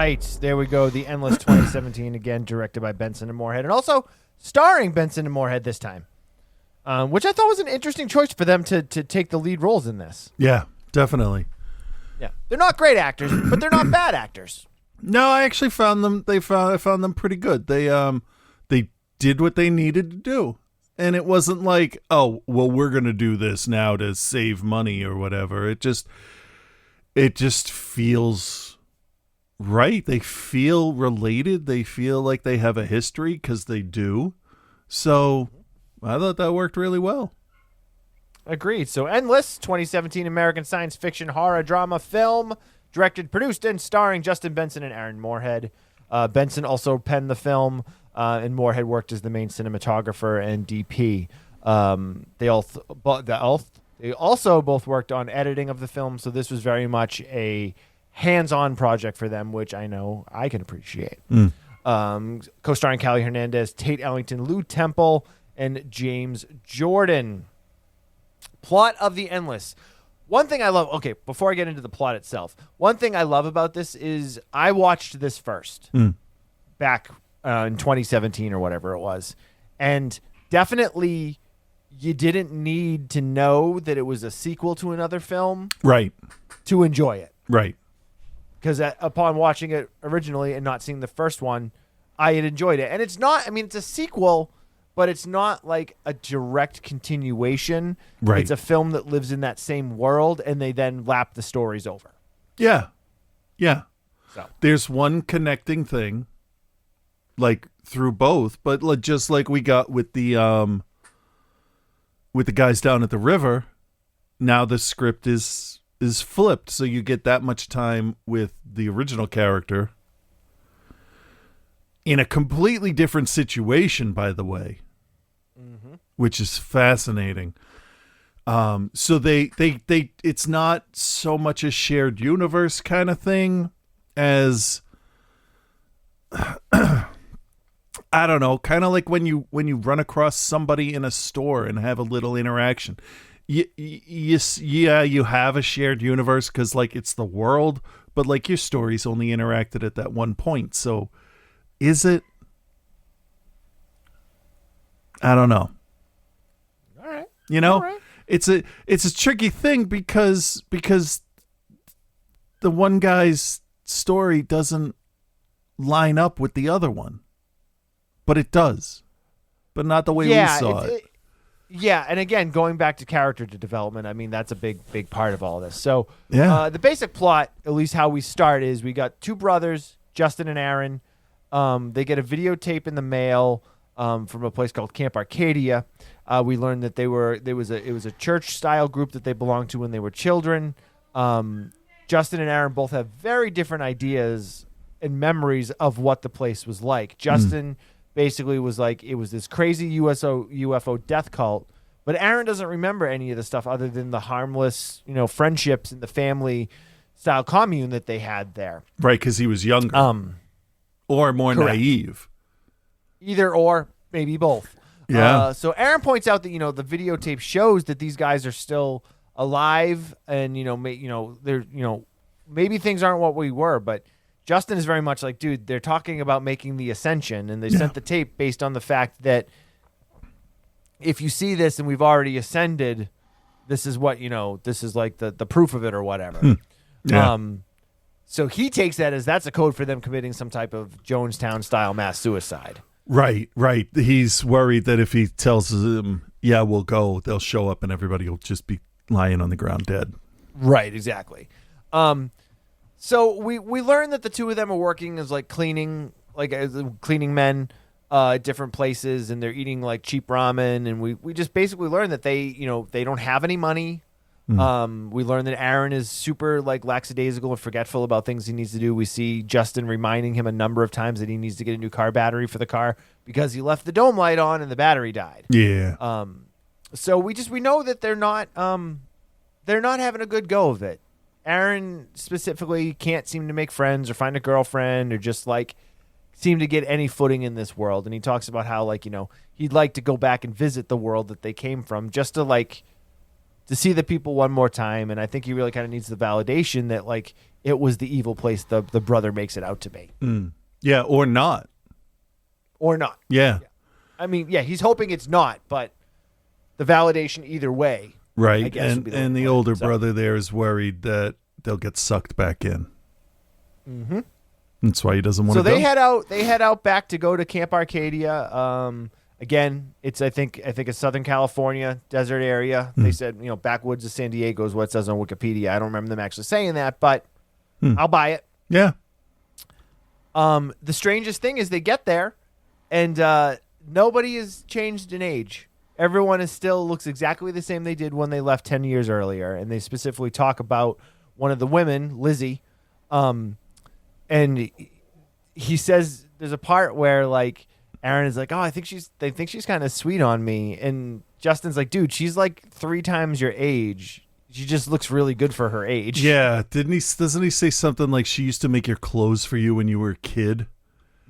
right, there we go. The Endless 2017, again directed by Benson and Moorhead, and also starring Benson and Moorhead this time, which I thought was an interesting choice for them to take the lead roles in this. Yeah, definitely. Yeah, they're not great actors, but they're not bad actors. No, I actually found them. I found them pretty good. They did what they needed to do, and it wasn't like, oh, well, we're gonna do this now to save money or whatever. It just feels right. They feel related. They feel like they have a history because they do. So I thought that worked really well. Agreed. So Endless, 2017 American science fiction horror drama film, directed, produced, and starring Justin Benson and Aaron Moorhead. Benson also penned the film, and Moorhead worked as the main cinematographer and DP. They also both worked on editing of the film, so this was very much a hands-on project for them, which I know I can appreciate. Co-starring Callie Hernandez, Tate Ellington, Lou Temple, and James Jordan. Plot of The Endless. One thing I love, okay, before I get into the plot itself, one thing I love about this is I watched this first back in 2017 or whatever it was. And definitely you didn't need to know that it was a sequel to another film Right. to enjoy it. Right. Because upon watching it originally and not seeing the first one, I had enjoyed it. And it's not, I mean, it's a sequel, but it's not like a direct continuation. Right. It's a film that lives in that same world, and they then lap the stories over. Yeah. Yeah. So There's one connecting thing, like through both, but just like we got with the guys down at the river, now the script is flipped, so you get that much time with the original character in a completely different situation, by the way, which is fascinating. So they it's not so much a shared universe kind of thing as I don't know, kind of like when you run across somebody in a store and have a little interaction. You have a shared universe because like it's the world, but like your story's only interacted at that one point. So is it? I don't know. all right. You know, All right. it's a tricky thing because the one guy's story doesn't line up with the other one, but it does, but not the way we saw it. Yeah, and again, going back to character development, I mean, that's a big part of all this. So Yeah. the basic plot, at least how we start, is we got two brothers, Justin and Aaron. They get a videotape in the mail from a place called Camp Arcadia. We learned that it was a church style group that they belonged to when they were children. Justin and Aaron both have very different ideas and memories of what the place was like. Justin basically was like, it was this crazy UFO death cult, but Aaron doesn't remember any of the stuff other than the harmless, friendships and the family style commune that they had there. Right, because he was younger or more correct. naive. Either or, maybe both. Yeah. So Aaron points out that the videotape shows that these guys are still alive, and they're maybe things aren't what we were, but Justin is very much like, dude, they're talking about making the ascension, and they sent the tape based on the fact that if you see this and we've already ascended, this is what this is like the proof of it or whatever. Yeah. So he takes that as that's a code for them committing some type of Jonestown style mass suicide. Right. He's worried that if he tells them, yeah, we'll go, they'll show up and everybody will just be lying on the ground dead. Right, exactly. So we learn that the two of them are working as cleaning men at different places, and they're eating cheap ramen, and we just basically learn that they don't have any money. We learn that Aaron is super lackadaisical and forgetful about things he needs to do. We see Justin reminding him a number of times that he needs to get a new car battery for the car because he left the dome light on and the battery died. Yeah. So we know that they're not having a good go of it. Aaron specifically can't seem to make friends or find a girlfriend or just seem to get any footing in this world. And he talks about how he'd like to go back and visit the world that they came from just to to see the people one more time, and I think he really kind of needs the validation that like it was the evil place the brother makes it out to be. Yeah, or not. Or not. Yeah. I mean, yeah, he's hoping it's not, but the validation either way. Right. I guess, would be And the point. older So- brother there is worried that they'll get sucked back in. Mm-hmm. That's why he doesn't want So to go. they head out back to go to Camp Arcadia. Again, it's I think it's Southern California desert area. They said backwoods of San Diego is what it says on Wikipedia. I don't remember them actually saying that, but I'll buy it. Yeah. The strangest thing is they get there, and nobody has changed in age. Everyone is still looks exactly the same they did when they left 10 years earlier. And they specifically talk about one of the women, Lizzie, and he says there's a part where like Aaron is like, oh, they think she's kind of sweet on me, and Justin's like, dude, she's like 3 times your age. She just looks really good for her age. Yeah. Doesn't he say something like she used to make your clothes for you when you were a kid?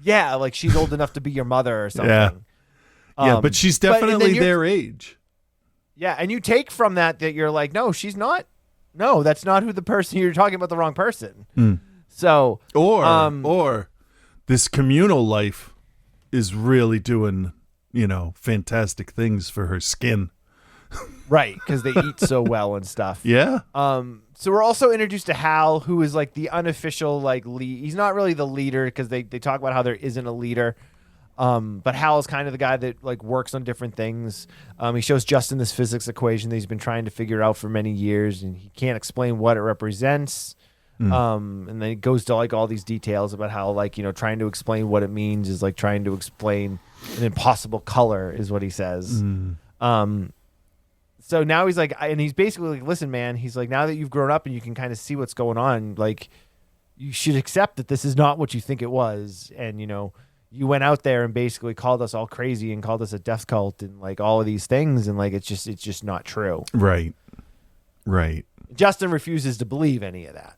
Yeah, like she's old enough to be your mother or something. Yeah. Yeah, but she's and then definitely you're- their age. Yeah, and you take from that you're like, no, she's not. No, that's not who the person you're talking about. The wrong person. So Or this communal life is really doing, fantastic things for her skin. right, because they eat so well and stuff. Yeah. So we're also introduced to Hal, who is like the unofficial like lead. He's not really the leader because they talk about how there isn't a leader. But Hal is kind of the guy that like works on different things. He shows Justin this physics equation that he's been trying to figure out for many years, and he can't explain what it represents. And then he goes to like all these details about how like trying to explain what it means is like trying to explain an impossible color is what he says. So now he's like, and he's basically like, listen, man, he's like, now that you've grown up and you can kind of see what's going on, like you should accept that this is not what you think it was. And, you went out there and basically called us all crazy and called us a death cult and like all of these things. And like, it's just not true. Right. Right. Justin refuses to believe any of that.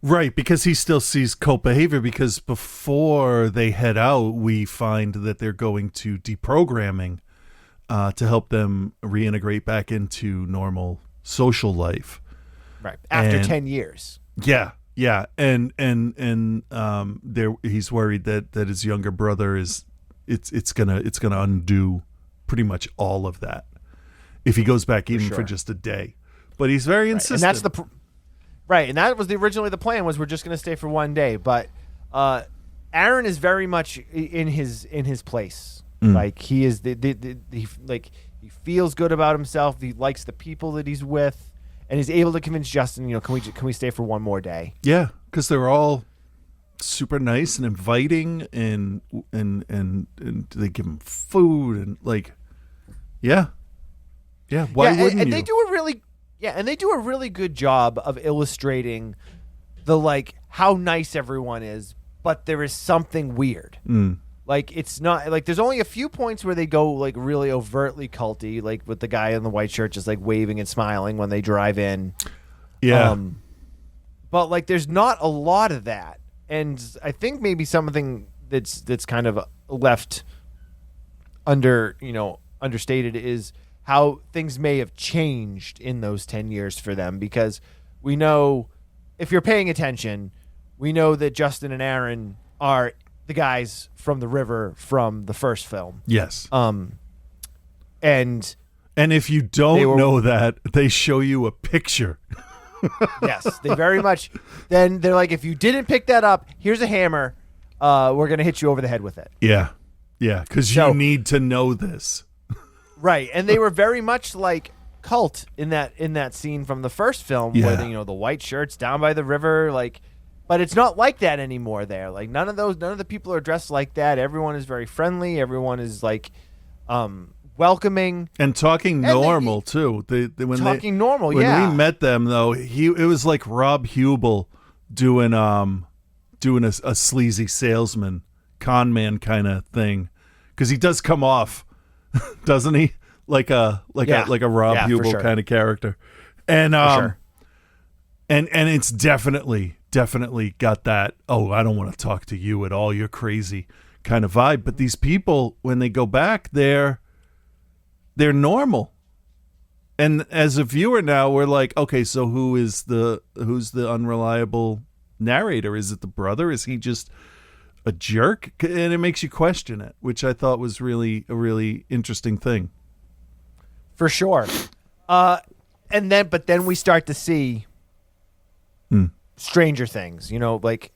Right, because he still sees cult behavior, because before they head out, we find that they're going to deprogramming to help them reintegrate back into normal social life. Right. After And- 10 years. Yeah, yeah, and there he's worried that his younger brother it's gonna undo pretty much all of that if he goes back even for sure. just a day. But he's very insistent. And that's right. And that was originally the plan was we're just going to stay for one day. But Aaron is very much in his place. Like he is he feels good about himself. He likes the people that he's with, and he's able to convince Justin. Can we stay for one more day? Yeah, because they're all super nice and inviting, and they give him food and like, yeah. Why wouldn't and you? they do a really good job of illustrating the like how nice everyone is, but there is something weird. Like it's not like there's only a few points where they go like really overtly culty, like with the guy in the white shirt just like waving and smiling when they drive in. Yeah. But like there's not a lot of that. And I think maybe something that's kind of left understated is how things may have changed in those 10 years for them, because we know, if you're paying attention, we know that Justin and Aaron are the guys from the river from the first film. Yes. And if you don't know that, they show you a picture. yes, they very much. Then they're like, if you didn't pick that up, here's a hammer. We're gonna hit you over the head with it. Yeah, because you need to know this. Right, and they were very much like cult in that scene from the first film where the white shirts down by the river, like. But it's not like that anymore there. Like none of the people are dressed like that. Everyone is very friendly. Everyone is like welcoming and talking normal too. When we met them though, it was like Rob Hubel doing a sleazy salesman, con man kind of thing, because he does come off, doesn't he? Like a Rob Hubel kind of character, and and it's definitely got that, oh, I don't want to talk to you at all, you're crazy kind of vibe. But these people, when they go back, they're normal. And as a viewer now, we're like, okay, so who's the unreliable narrator? Is it the brother? Is he just a jerk? And it makes you question it, which I thought was really a really interesting thing. For sure. But then we start to see stranger things, like,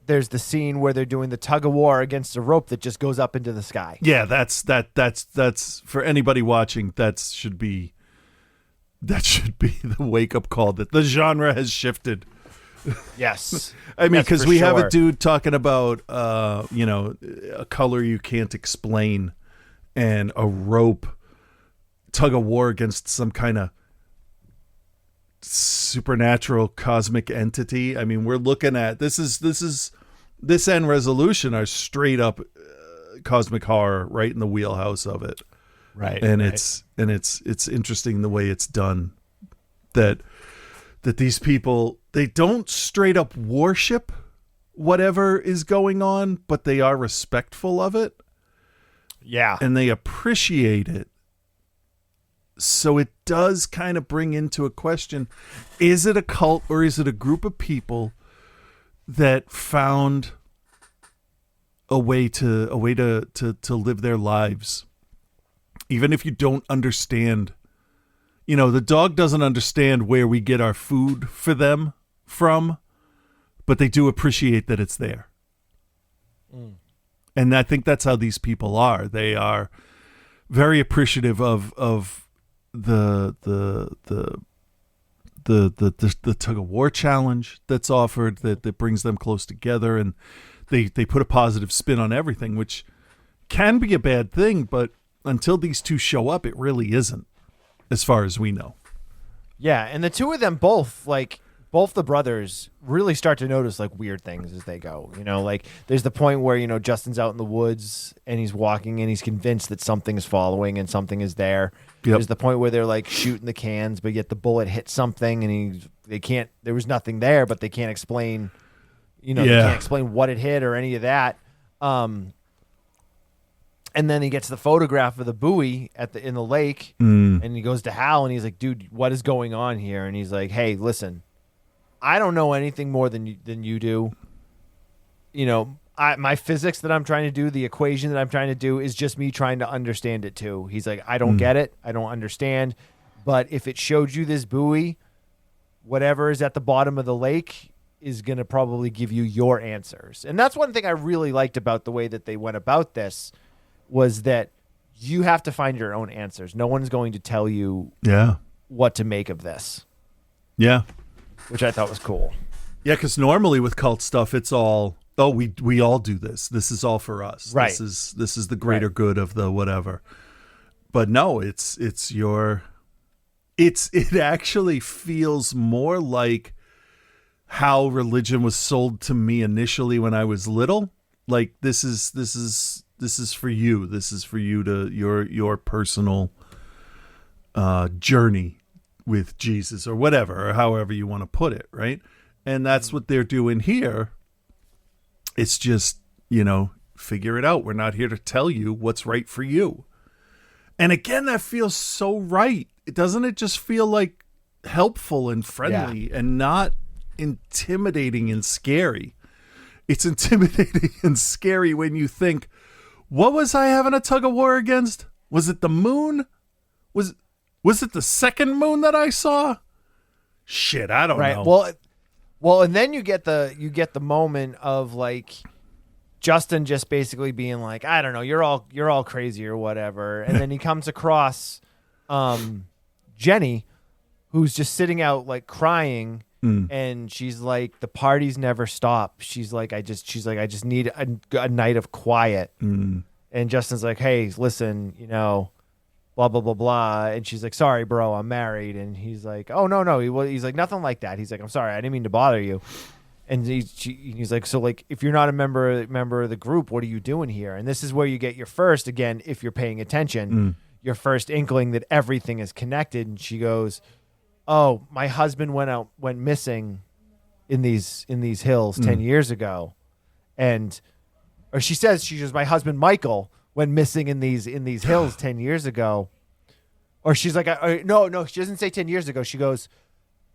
there's the scene where they're doing the tug of war against a rope that just goes up into the sky. Yeah, that's for anybody watching. That should be the wake up call that the genre has shifted. Yes. I mean, because we have a sure. dude talking about a color you can't explain and a rope tug of war against some kind of supernatural cosmic entity. I mean, we're looking at this end resolution are straight up cosmic horror, right in the wheelhouse of it. Right. And right. it's interesting the way it's done, that these people, they don't straight up worship whatever is going on, but they are respectful of it. Yeah. And they appreciate it. So it does kind of bring into a question, is it a cult or is it a group of people that found a way to live their lives? Even if you don't understand, the dog doesn't understand where we get our food for them from, but they do appreciate that it's there. And I think that's how these people are. They are very appreciative of the tug of war challenge that's offered, that brings them close together, and they put a positive spin on everything, which can be a bad thing, but until these two show up, it really isn't, as far as we know. Yeah, and the two of them both the brothers really start to notice like weird things as they go. Like there's the point where, Justin's out in the woods and he's walking and he's convinced that something is following and something is there. Yep. There's the point where they're like shooting the cans, but yet the bullet hit something and there was nothing there, but they can't explain, they can't explain what it hit or any of that. And then he gets the photograph of the buoy in the lake, and he goes to Hal and he's like, dude, what is going on here? And he's like, hey, listen, I don't know anything more than you do. My physics that I'm trying to do, the equation that I'm trying to do is just me trying to understand it too. He's like, I don't get it. I don't understand. But if it showed you this buoy, whatever is at the bottom of the lake is going to probably give you your answers. And that's one thing I really liked about the way that they went about this, was that you have to find your own answers. No one's going to tell you what to make of this. Yeah. Which I thought was cool. Yeah, because normally with cult stuff, it's all, we all do this. This is all for us. Right. This is the greater good of the whatever. But no, it actually feels more like how religion was sold to me initially when I was little. Like this is for you. This is for you to your personal journey with Jesus or whatever, or however you want to put it, right? And that's what they're doing here. It's just, figure it out. We're not here to tell you what's right for you. And again, that feels so right. Doesn't it just feel like helpful and friendly and not intimidating and scary? It's intimidating and scary when you think, what was I having a tug of war against? Was it the moon? Was it the second moon that I saw? Shit, I don't know. Well, and then you get the moment of like Justin just basically being like, I don't know, you're all crazy or whatever. And then he comes across Jenny, who's just sitting out like crying, and she's like, the parties never stop. She's like, I just need a night of quiet. And Justin's like, hey, listen, blah, blah, blah, blah. And she's like, sorry, bro, I'm married. And he's like, oh, no. He's like, nothing like that. He's like, I'm sorry, I didn't mean to bother you. And he's like, so like, if you're not a member of the group, what are you doing here? And this is where you get your first, again, if you're paying attention, your first inkling that everything is connected. And she goes, oh, my husband went missing in these hills 10 years ago. Or she says, my husband Michael went missing in these hills 10 years ago. Or she's like, no, she doesn't say 10 years ago. She goes,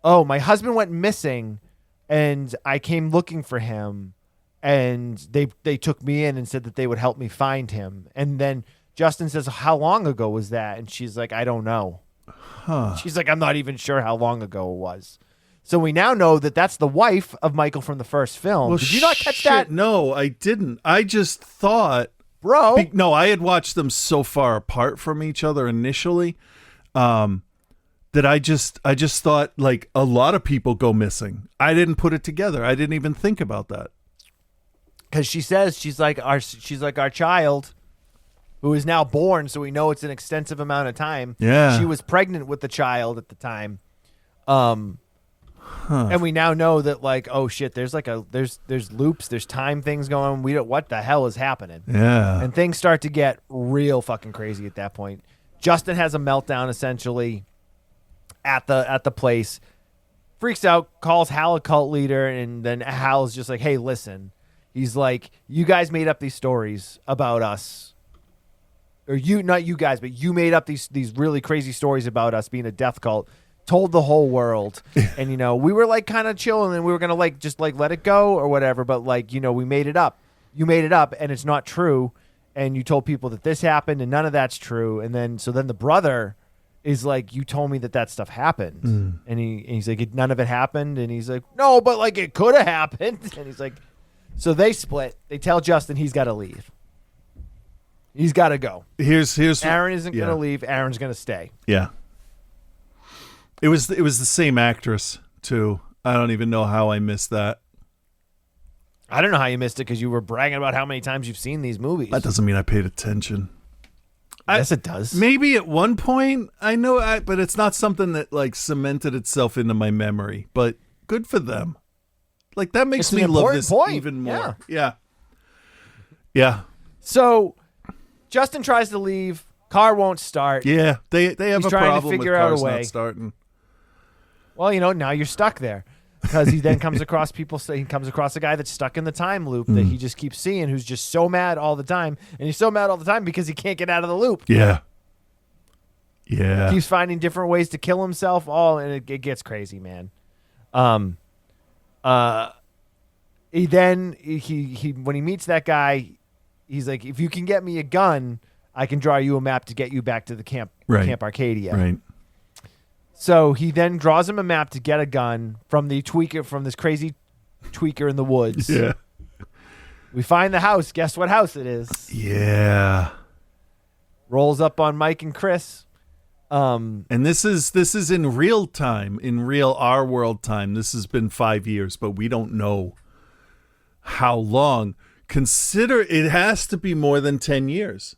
oh, my husband went missing and I came looking for him and they took me in and said that they would help me find him. And then Justin says, how long ago was that? And she's like, I don't know. She's like, I'm not even sure how long ago it was. So we now know that that's the wife of Michael from the first film. Well, Did you not catch shit, that? No, I didn't. I just thought, Bro. no, I had watched them so far apart from each other initially, that I just thought like a lot of people go missing. I didn't put it together. I didn't even think about that. Because she says she's like our child, who is now born, so we know it's an extensive amount of time. Yeah. She was pregnant with the child at the time. And we now know that, like, oh shit, there's loops, there's time things going on. We don't, what the hell is happening? Yeah. And things start to get real fucking crazy at that point. Justin has a meltdown essentially at the place, freaks out, calls Hal a cult leader, and then Hal's just like, hey, listen. He's like, you guys made up these stories about us. Or you, not you guys, but you made up these really crazy stories about us being a death cult, told the whole world. And, we were like kind of chilling and we were going to like just like let it go or whatever. But like, we made it up. You made it up and it's not true. And you told people that this happened and none of that's true. And then the brother is like, you told me that stuff happened. And he's like, none of it happened. And he's like, no, but like it could have happened. And he's like, so they split. They tell Justin he's got to leave. He's got to go. Here's Aaron isn't going to leave. Aaron's going to stay. Yeah. It was the same actress too. I don't even know how I missed that. I don't know how you missed it because you were bragging about how many times you've seen these movies. That doesn't mean I paid attention. Yes, it does. Maybe at one point I know, but it's not something that like cemented itself into my memory. But good for them. Like that makes me love this even more. Yeah. So Justin tries to leave. Car won't start. Yeah, they have He's a trying to problem figure with out a cars way. not starting. Well, now you're stuck there because he then comes across he comes across a guy that's stuck in the time loop that he just keeps seeing, who's just so mad all the time, and he's so mad all the time because he can't get out of the loop. Yeah. Keeps finding different ways to kill himself. And it gets crazy, man. He when he meets that guy, he's like, if you can get me a gun, I can draw you a map to get you back to the Camp Arcadia. Right. So he then draws him a map to get a gun from this crazy tweaker in the woods. Yeah. We find the house. Guess what house it is? Yeah. Rolls up on Mike and Chris. And this is in real time, in real our world time. This has been 5 years, but we don't know how long. Consider it has to be more than 10 years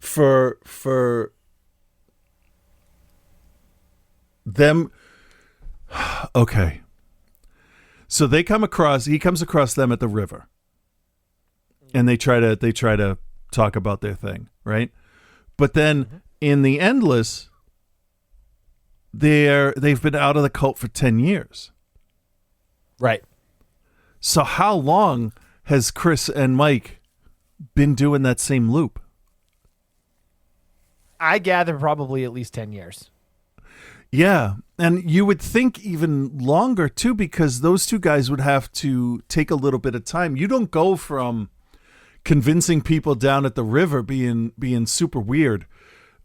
for them. Okay. So he comes across them at the river, and they try to talk about their thing, right? But then in the Endless, they've been out of the cult for 10 years. Right. So how long has Chris and Mike been doing that same loop? I gather probably at least 10 years. Yeah. And you would think even longer too, because those two guys would have to take a little bit of time. You don't go from convincing people down at the river being super weird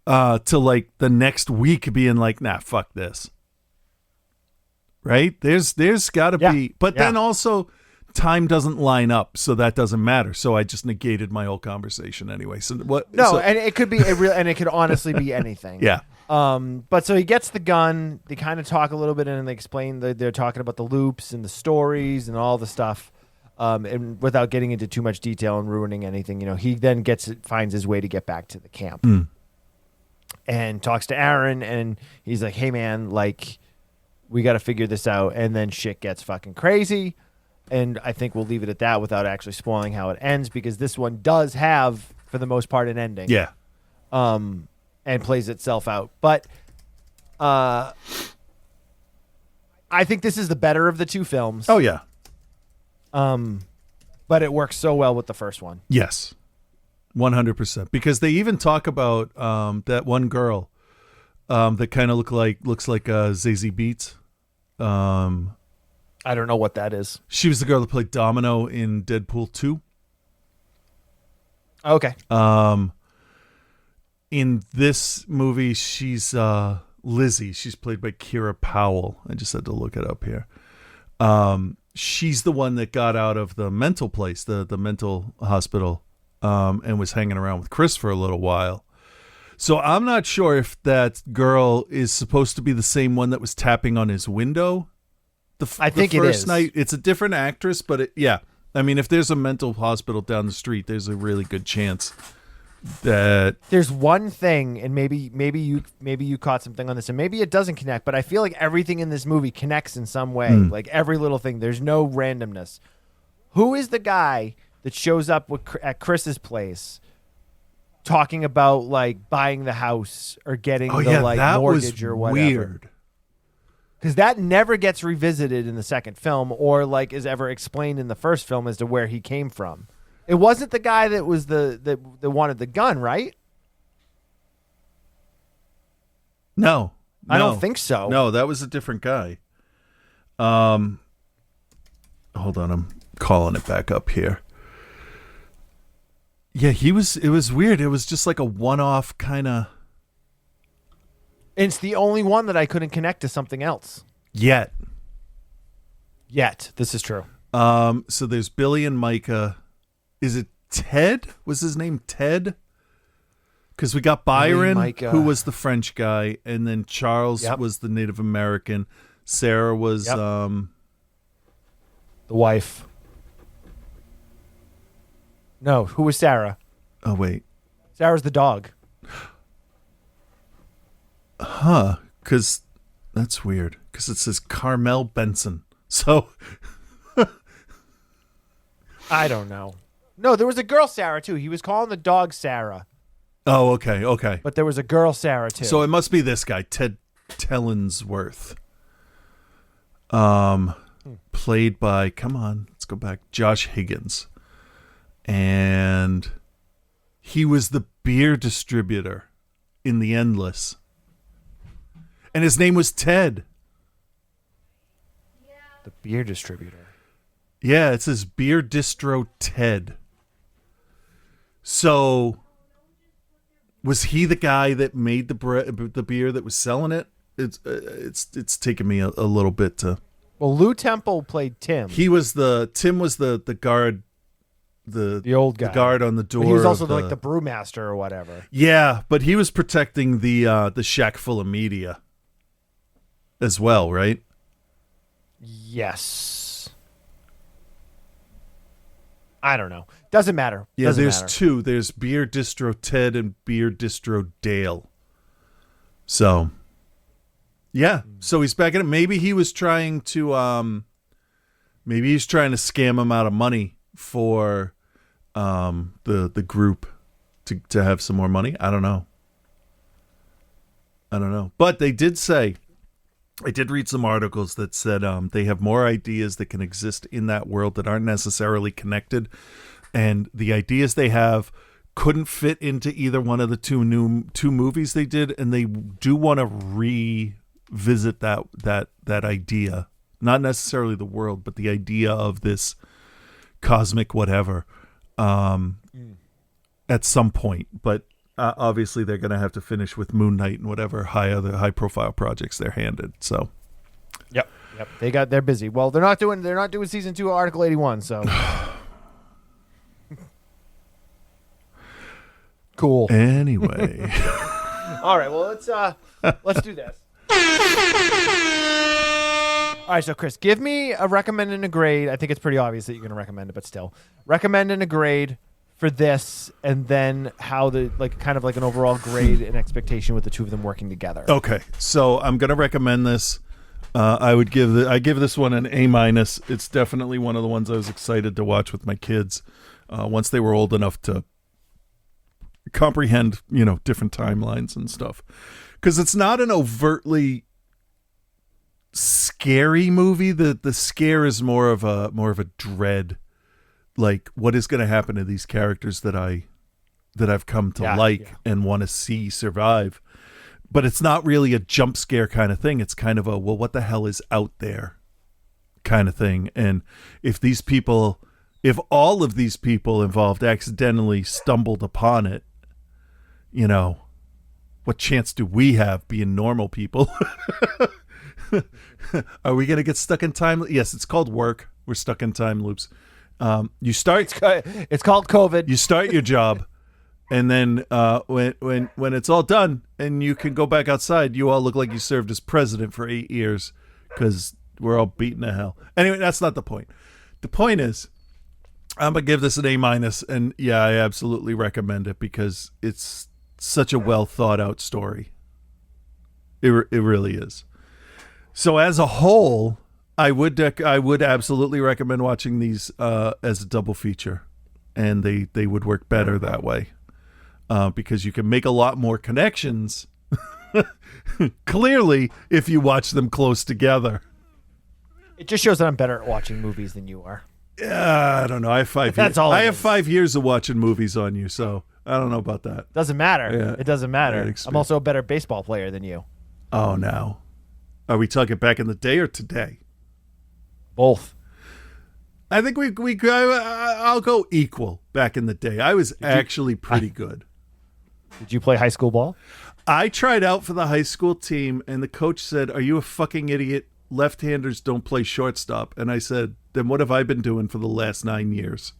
to like the next week being like, nah, fuck this. Right? There's got to be, but then also time doesn't line up, so that doesn't matter. So I just negated my whole conversation anyway. So what? No, so, and it could be and it could honestly be anything. Yeah. But so he gets the gun. They kind of talk a little bit and they explain they're talking about the loops and the stories and all the stuff. And without getting into too much detail and ruining anything, he then finds his way to get back to the camp and talks to Aaron, and he's like, "Hey man, like we got to figure this out." And then shit gets fucking crazy. And I think we'll leave it at that without actually spoiling how it ends, because this one does have, for the most part, an ending. Yeah. And plays itself out. But I think this is the better of the two films. Oh, yeah. But it works so well with the first one. Yes. 100%. Because they even talk about that one girl that kind of looks like Zazie Beetz. I don't know what that is. She was the girl that played Domino in Deadpool 2. Okay. In this movie, she's Lizzie. She's played by Kira Powell. I just had to look it up here. She's the one that got out of the mental place, the mental hospital, and was hanging around with Chris for a little while. So I'm not sure if that girl is supposed to be the same one that was tapping on his window. I think the it first is. night. It's a different actress, but yeah. I mean, if there's a mental hospital down the street, there's a really good chance that there's one thing, and maybe you caught something on this, and maybe it doesn't connect, but I feel like everything in this movie connects in some way. Like every little thing. There's no randomness. Who is the guy that shows up at Chris's place talking about like buying the house or getting that mortgage was or whatever? weird. Because that never gets revisited in the second film or like is ever explained in the first film as to where he came from. It wasn't the guy that was that wanted the gun, right? No, I don't think so. No, that was a different guy. Hold on, I'm calling it back up here. Yeah, it was weird. It was just like a one-off kind of. It's the only one that I couldn't connect to something else. Yet. This is true. So there's Billy and Micah. Is it Ted? Was his name Ted? Because we got Byron, who was the French guy, and then Charles was the Native American. Sarah was the wife. No, who was Sarah? Oh wait, Sarah's the dog. Huh? Because that's weird. Because it says Carmel Benson. So I don't know. No, there was a girl Sarah too. He was calling the dog Sarah. Oh, okay. But there was a girl Sarah too. So it must be this guy, Ted Tellensworth. Played by, come on, let's go back, Josh Higgins. And he was the beer distributor in The Endless. And his name was Ted. The beer distributor. Yeah, it says Beer Distro Ted. So, was he the guy that made the beer that was selling it? It's taken me a little bit to. Well, Lou Temple played Tim. Tim was the guard, the old guy, the guard on the door. But he was also like the brewmaster or whatever. Yeah, but he was protecting the shack full of media as well, right? Yes. I don't know. Doesn't matter. Yeah, Doesn't there's matter. two. There's Beer Distro Ted and Beer Distro Dale. So, yeah. So he's back in it. Maybe he was trying to scam him out of money for the group to have some more money. I don't know. But they did say, I did read some articles that said they have more ideas that can exist in that world that aren't necessarily connected. And the ideas they have couldn't fit into either one of the two movies they did. And they do want to revisit that idea. Not necessarily the world, but the idea of this cosmic whatever at some point. But obviously, they're going to have to finish with Moon Knight and whatever high profile projects they're handed. So, yep, they're busy. Well, they're not doing season 2 of Article 81. So, cool. Anyway, all right. Well, let's do this. All right, so Chris, give me a recommend and a grade. I think it's pretty obvious that you're going to recommend it, but still, recommend and a grade for this, and then how kind of like an overall grade and expectation with the two of them working together. Okay, so I'm gonna recommend this. I give this one an A-. It's definitely one of the ones I was excited to watch with my kids once they were old enough to comprehend, different timelines and stuff. Because it's not an overtly scary movie. The scare is more of a dread. Like, what is going to happen to these characters that I that I've come to Yeah, like yeah. and want to see survive. But it's not really a jump scare kind of thing. It's kind of a, well, what the hell is out there kind of thing. And if all of these people involved accidentally stumbled upon it, you know, what chance do we have being normal people? Are we going to get stuck in time? Yes, it's called work. We're stuck in time loops. You start. It's called COVID. You start your job, and then when it's all done and you can go back outside, you all look like you served as president for 8 years because we're all beaten to hell. Anyway, that's not the point. The point is, I'm gonna give this an A-, and yeah, I absolutely recommend it because it's such a well thought out story. It really is. So as a whole, I would absolutely recommend watching these as a double feature, and they would work better that way because you can make a lot more connections. Clearly, if you watch them close together. It just shows that I'm better at watching movies than you are. Yeah, I don't know. I have 5 years. That's all it I have is. 5 years of watching movies on you, so I don't know about that. Doesn't matter. Yeah. It doesn't matter. That experience. I'm also a better baseball player than you. Oh, now. Are we talking back in the day or today? Both. I think I'll go equal back in the day. I was actually pretty good. Did you play high school ball? I tried out for the high school team, and the coach said, "Are you a fucking idiot? Left-handers don't play shortstop." And I said, "Then what have I been doing for the last 9 years?"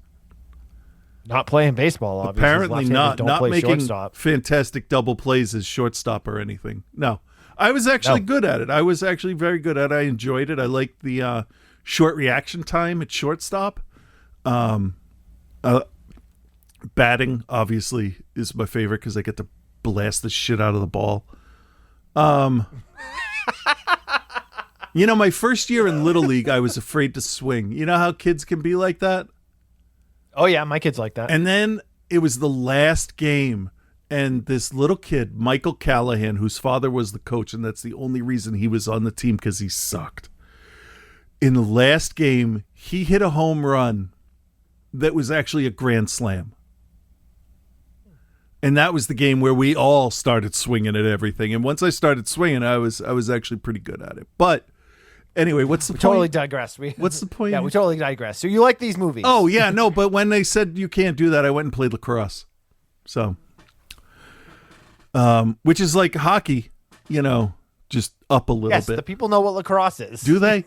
Not playing baseball, obviously. Apparently Left-handers not play making shortstop. fantastic double plays as shortstop or anything. No. I was actually good at it. I was actually very good at it. I enjoyed it. I liked the short reaction time at shortstop. Batting, obviously, is my favorite because I get to blast the shit out of the ball. You know, my first year in Little League, I was afraid to swing. You know how kids can be like that? Oh, yeah, my kid's like that. And then it was the last game, and this little kid, Michael Callahan, whose father was the coach, and that's the only reason he was on the team because he sucked. In the last game, he hit a home run that was actually a grand slam. And that was the game where we all started swinging at everything. And once I started swinging, I was actually pretty good at it. But anyway, what's the point? Totally digress. What's the point? Yeah, we totally digress. So you like these movies? Oh, yeah, no, but when they said you can't do that, I went and played lacrosse. So, which is like hockey, you know, just up a little yes, bit. the people know what lacrosse is. Do they?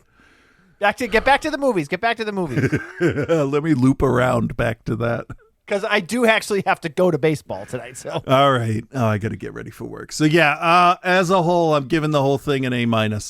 Get back to the movies. Get back to the movies. Let me loop around back to that. Because I do actually have to go to baseball tonight. So All right. Oh, I got to get ready for work. So, yeah, as a whole, I'm giving the whole thing an A-.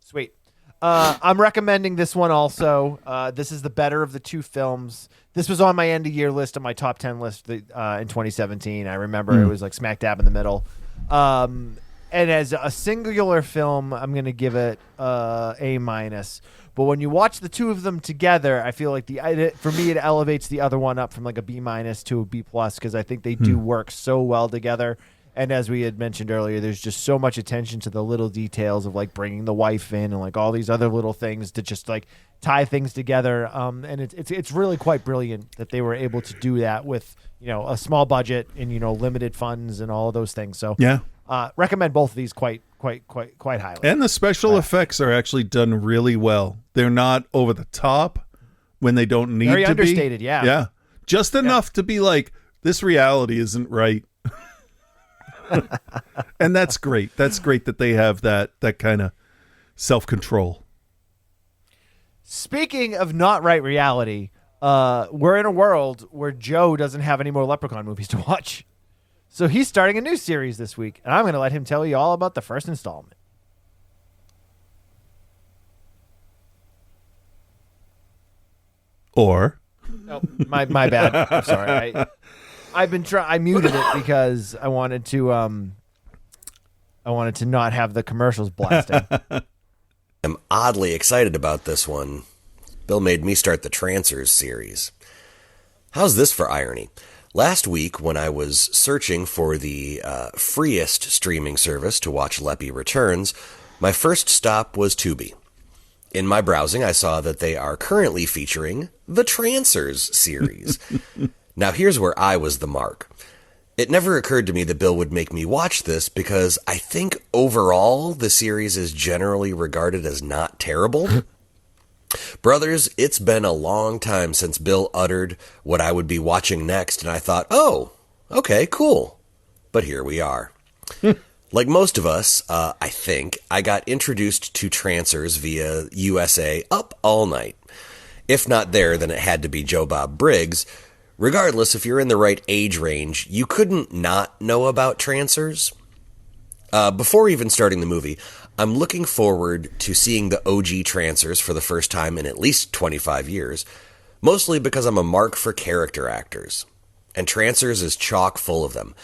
sweet. I'm recommending this one also. This is the better of the two films. This was on my end of year list, on my top 10 list in 2017. I remember it was like smack dab in the middle. And as a singular film, I'm going to give it A-. But when you watch the two of them together, I feel like for me it elevates the other one up from like a B- to a B+ because I think they do work so well together. And as we had mentioned earlier, there's just so much attention to the little details of like bringing the wife in and like all these other little things to just like tie things together. And it's really quite brilliant that they were able to do that with, you know, a small budget and, you know, limited funds and all of those things. So Yeah. recommend both of these quite highly. And the special effects are actually done really well. They're not over the top when they don't need Very to understated, be. yeah. Yeah. Just enough to be like, this reality isn't right. And that's great. That's great that they have that kind of self-control. Speaking of not right reality, we're in a world where Joe doesn't have any more Leprechaun movies to watch. So he's starting a new series this week, and I'm going to let him tell you all about the first installment. Or Oh, my bad. I'm sorry. I muted it because I wanted to not have the commercials blasting. I'm oddly excited about this one. Bill made me start the Trancers series. How's this for irony? Last week, when I was searching for the freest streaming service to watch Leppy Returns, my first stop was Tubi. In my browsing, I saw that they are currently featuring the Trancers series. Now here's where I was the mark. It never occurred to me that Bill would make me watch this because I think overall the series is generally regarded as not terrible. Brothers, it's been a long time since Bill uttered what I would be watching next, and I thought, oh, okay, cool. But here we are. Like most of us, I think, I got introduced to Trancers via USA Up All Night. If not there, then it had to be Joe Bob Briggs. Regardless, if you're in the right age range, you couldn't not know about Trancers. Before even starting the movie, I'm looking forward to seeing the OG Trancers for the first time in at least 25 years, mostly because I'm a mark for character actors. And Trancers is chock full of them.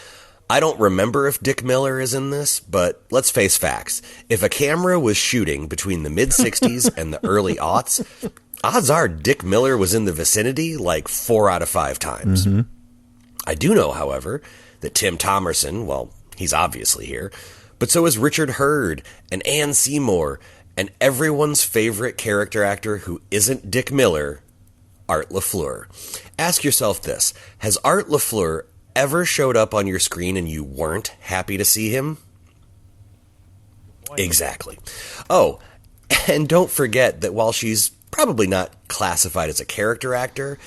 I don't remember if Dick Miller is in this, but let's face facts. If a camera was shooting between the mid-60s and the early aughts, odds are Dick Miller was in the vicinity like 4 out of 5 times. Mm-hmm. I do know, however, that Tim Thomerson, well, he's obviously here, but so is Richard Hurd and Ann Seymour and everyone's favorite character actor who isn't Dick Miller, Art LaFleur. Ask yourself this. Has Art LaFleur ever showed up on your screen and you weren't happy to see him? Exactly. Oh, and don't forget that while she's probably not classified as a character actor,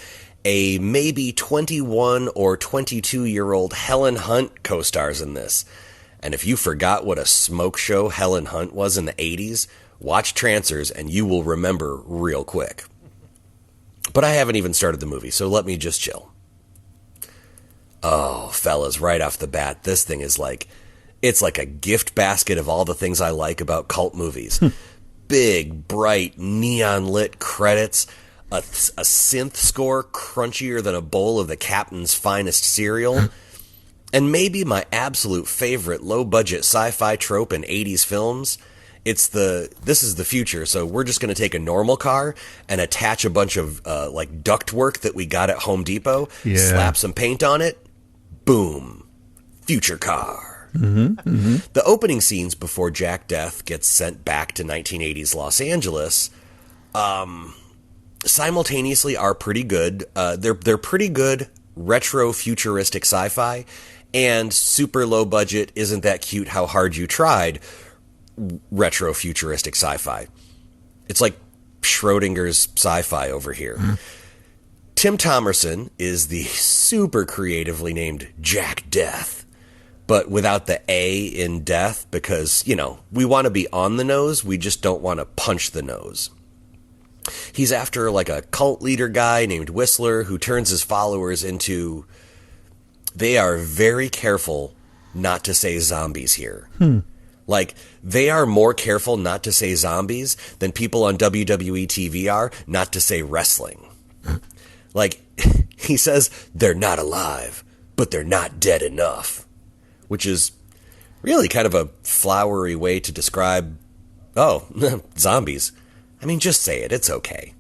a maybe 21 or 22-year-old Helen Hunt co-stars in this. And if you forgot what a smoke show Helen Hunt was in the 80s, watch Trancers and you will remember real quick. But I haven't even started the movie, so let me just chill. Oh, fellas, right off the bat, this thing is it's like a gift basket of all the things I like about cult movies. Big, bright, neon-lit credits, a synth score crunchier than a bowl of the captain's finest cereal, and maybe my absolute favorite low-budget sci-fi trope in 80s films. This is the future, so we're just going to take a normal car and attach a bunch of ductwork that we got at Home Depot, slap some paint on it, boom, future car. Mm-hmm, mm-hmm. The opening scenes before Jack Death gets sent back to 1980s Los Angeles simultaneously are pretty good. They're pretty good retro futuristic sci-fi and super low budget, isn't that cute how hard you tried retro futuristic sci-fi. It's like Schrodinger's sci-fi over here. Mm-hmm. Tim Thomerson is the super creatively named Jack Death, but without the A in death because, we want to be on the nose, we just don't want to punch the nose. He's after like a cult leader guy named Whistler who turns his followers into... They are very careful not to say zombies here. They are more careful not to say zombies than people on WWE TV are not to say wrestling. He says they're not alive, but they're not dead enough, which is really kind of a flowery way to describe, zombies. I mean, just say it. It's okay.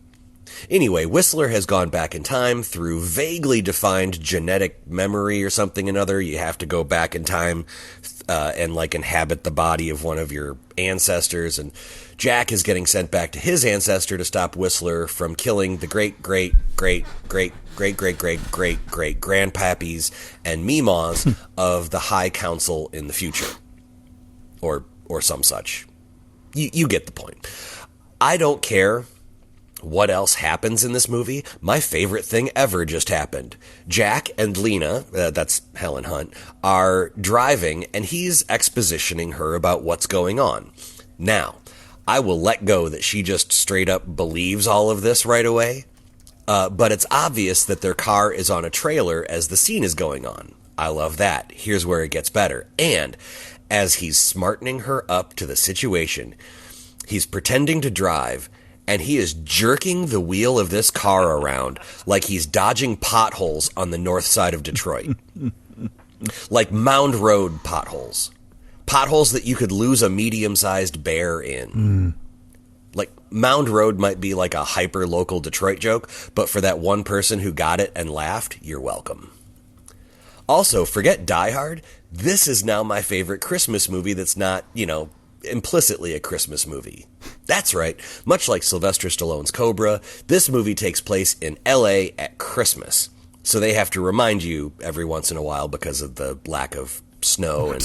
Anyway, Whistler has gone back in time through vaguely defined genetic memory or something another. You have to go back in time and inhabit the body of one of your ancestors. And Jack is getting sent back to his ancestor to stop Whistler from killing the great-great-great-great-great-great-great-grandpappies and meemaws of the High Council in the future. Or some such. You get the point. I don't care what else happens in this movie. My favorite thing ever just happened. Jack and Lena, that's Helen Hunt, are driving and he's expositioning her about what's going on. Now, I will let go that she just straight up believes all of this right away, but it's obvious that their car is on a trailer as the scene is going on. I love that. Here's where it gets better. And as he's smartening her up to the situation, he's pretending to drive, and he is jerking the wheel of this car around like he's dodging potholes on the north side of Detroit. Like Mound Road potholes. Potholes that you could lose a medium-sized bear in. Like, Mound Road might be like a hyper-local Detroit joke, but for that one person who got it and laughed, you're welcome. Also, forget Die Hard. This is now my favorite Christmas movie that's not, implicitly a Christmas movie. That's right. Much like Sylvester Stallone's Cobra, this movie takes place in L.A. at Christmas. so they have to remind you every once in a while because of the lack of snow and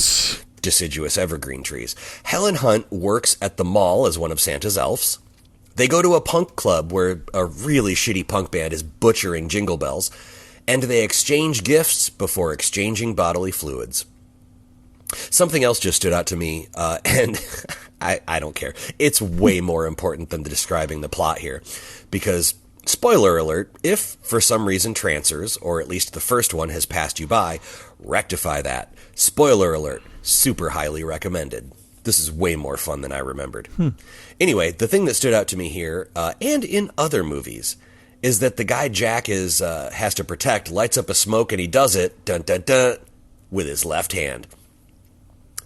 deciduous evergreen trees. Helen Hunt works at the mall as one of Santa's elves. They go to a punk club where a really shitty punk band is butchering Jingle Bells, and they exchange gifts before exchanging bodily fluids. Something else just stood out to me, and I don't care. It's way more important than describing the plot here, because, spoiler alert, if for some reason Trancers, or at least the first one, has passed you by, rectify that. Spoiler alert, super highly recommended. This is way more fun than I remembered. Anyway, the thing that stood out to me here, and in other movies, is that the guy Jack has to protect lights up a smoke, and he does it, dun dun dun, with his left hand.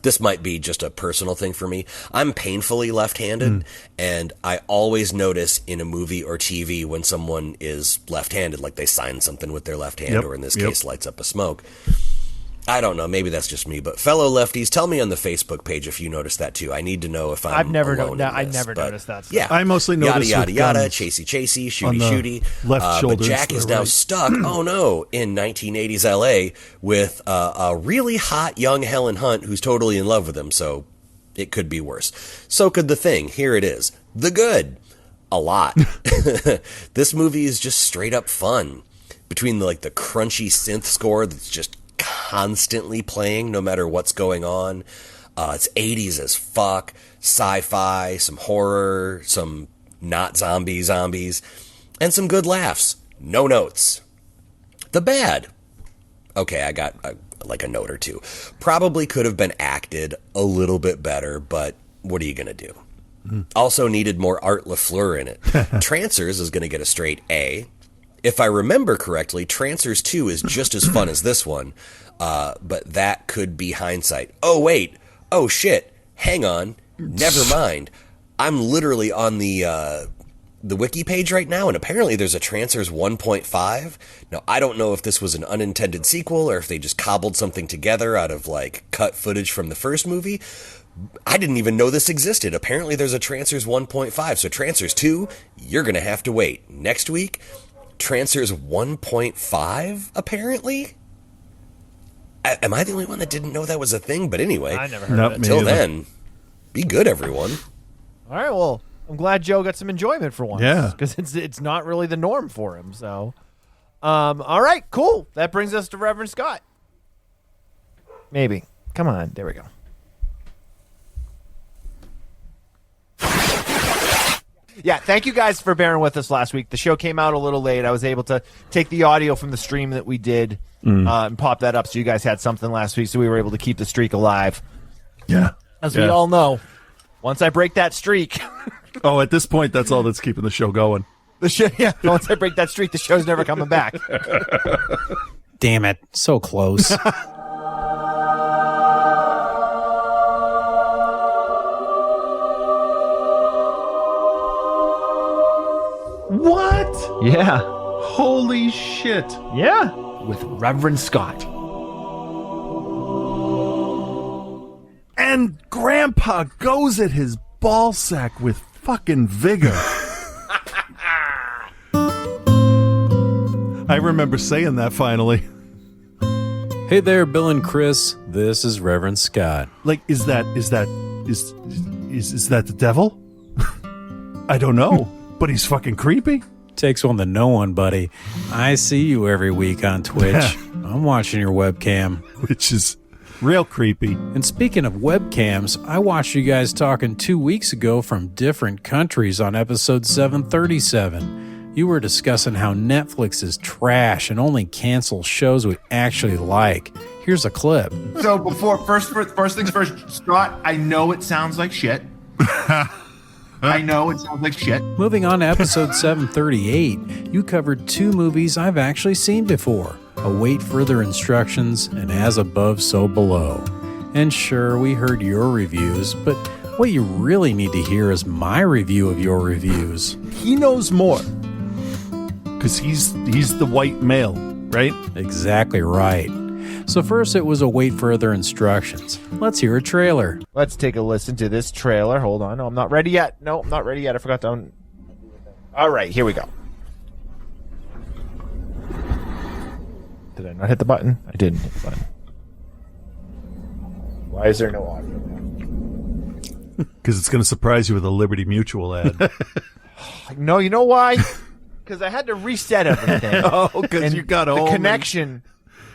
This might be just a personal thing for me. I'm painfully left-handed, and I always notice in a movie or TV when someone is left-handed, like they sign something with their left hand, or in this case, lights up a smoke. I don't know. Maybe that's just me. But fellow lefties, tell me on the Facebook page if you noticed that too. I need to know if I'm alone in I've this, never but noticed that stuff. I mostly noticed yada, yada, with chasey, chasey, on shooty, the shooty. left shoulder but Jack is now stuck, oh no, in 1980s LA with a really hot young Helen Hunt who's totally in love with him, so it could be worse. So could The Thing. Here it is. The Good. A lot. This movie is just straight up fun. Between the crunchy synth score that's just constantly playing no matter what's going on. It's 80s as fuck, sci-fi, some horror, some not zombies, and some good laughs. No notes. The bad. Okay, I got a note or two. Probably could have been acted a little bit better, but what are you going to do? Also needed more Art LaFleur in it. Trancers is going to get a straight A. If I remember correctly, Trancers 2 is just as fun as this one, but that could be hindsight. Oh, wait. Oh, shit. Hang on. Never mind. I'm literally on the wiki page right now, and apparently there's a Trancers 1.5. Now, I don't know if this was an unintended sequel or if they just cobbled something together out of, cut footage from the first movie. I didn't even know this existed. Apparently there's a Trancers 1.5, so Trancers 2, you're going to have to wait. Next week, Trancers 1.5, apparently? Am I the only one that didn't know that was a thing? But anyway, I never heard of it. Until then, be good, everyone. All right, well, I'm glad Joe got some enjoyment for once. Yeah. Because it's not really the norm for him. So, all right, cool. That brings us to Reverend Scott. Maybe. Come on. There we go. Yeah, thank you guys for bearing with us last week. The show came out a little late. I was able to take the audio from the stream that we did and pop that up so you guys had something last week, so we were able to keep the streak alive. Yeah. As we all know, once I break that streak... Oh, at this point, that's all that's keeping the show going. Once I break that streak, the show's never coming back. Damn it. So close. What? Yeah. Holy shit. Yeah. With Reverend Scott. And Grandpa goes at his ballsack with fucking vigor. I remember saying that finally. Hey there, Bill and Chris. This is Reverend Scott. Is that the devil? I don't know, but he's fucking creepy. Takes one to know one, buddy. I see you every week on Twitch. Yeah. I'm watching your webcam. Which is real creepy. And speaking of webcams, I watched you guys talking 2 weeks ago from different countries on episode 737. You were discussing how Netflix is trash and only cancels shows we actually like. Here's a clip. So first things first, Scott, I know it sounds like shit. I know it sounds like shit. Moving on to episode 738, you covered 2 movies I've actually seen before. Await Further Instructions and As Above, So Below. And sure, we heard your reviews, but what you really need to hear is my review of your reviews. He knows more. Because he's the white male, right? Exactly right. So first it was Await Further Instructions. Let's hear a trailer. Let's take a listen to this trailer. Hold on. No, I'm not ready yet. No, I'm not ready yet. I forgot to... All right, here we go. Did I not hit the button? I didn't hit the button. Why is there no audio? Because it's going to surprise you with a Liberty Mutual ad. No, you know why? Because I had to reset everything. Oh, because you got the home. connection.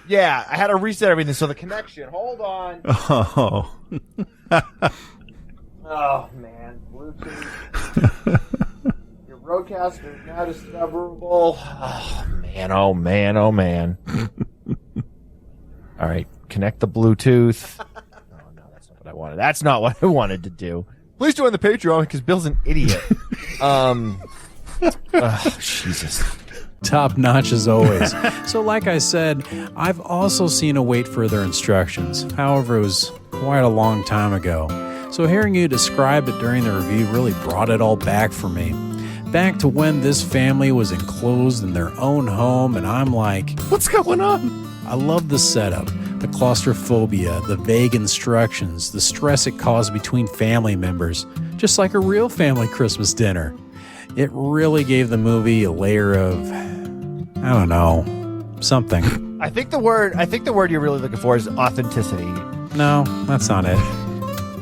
Yeah, I had to reset everything. So the connection. Hold on. Oh. Oh, man. Bluetooth. Your roadcaster is now discoverable. Oh, man. Oh, man. Oh, man. All right. Connect the Bluetooth. Oh, no. That's not what I wanted. That's not what I wanted to do. Please join the Patreon because Bill's an idiot. Jesus. Top notch as always. So like I said, I've also seen Await Further Instructions. However, it was quite a long time ago. So hearing you describe it during the review really brought it all back for me. Back to when this family was enclosed in their own home, and I'm like, what's going on? I love the setup, the claustrophobia, the vague instructions, the stress it caused between family members, just like a real family Christmas dinner. It really gave the movie a layer of, I don't know, something. I think the word you're really looking for is authenticity. No, that's not it.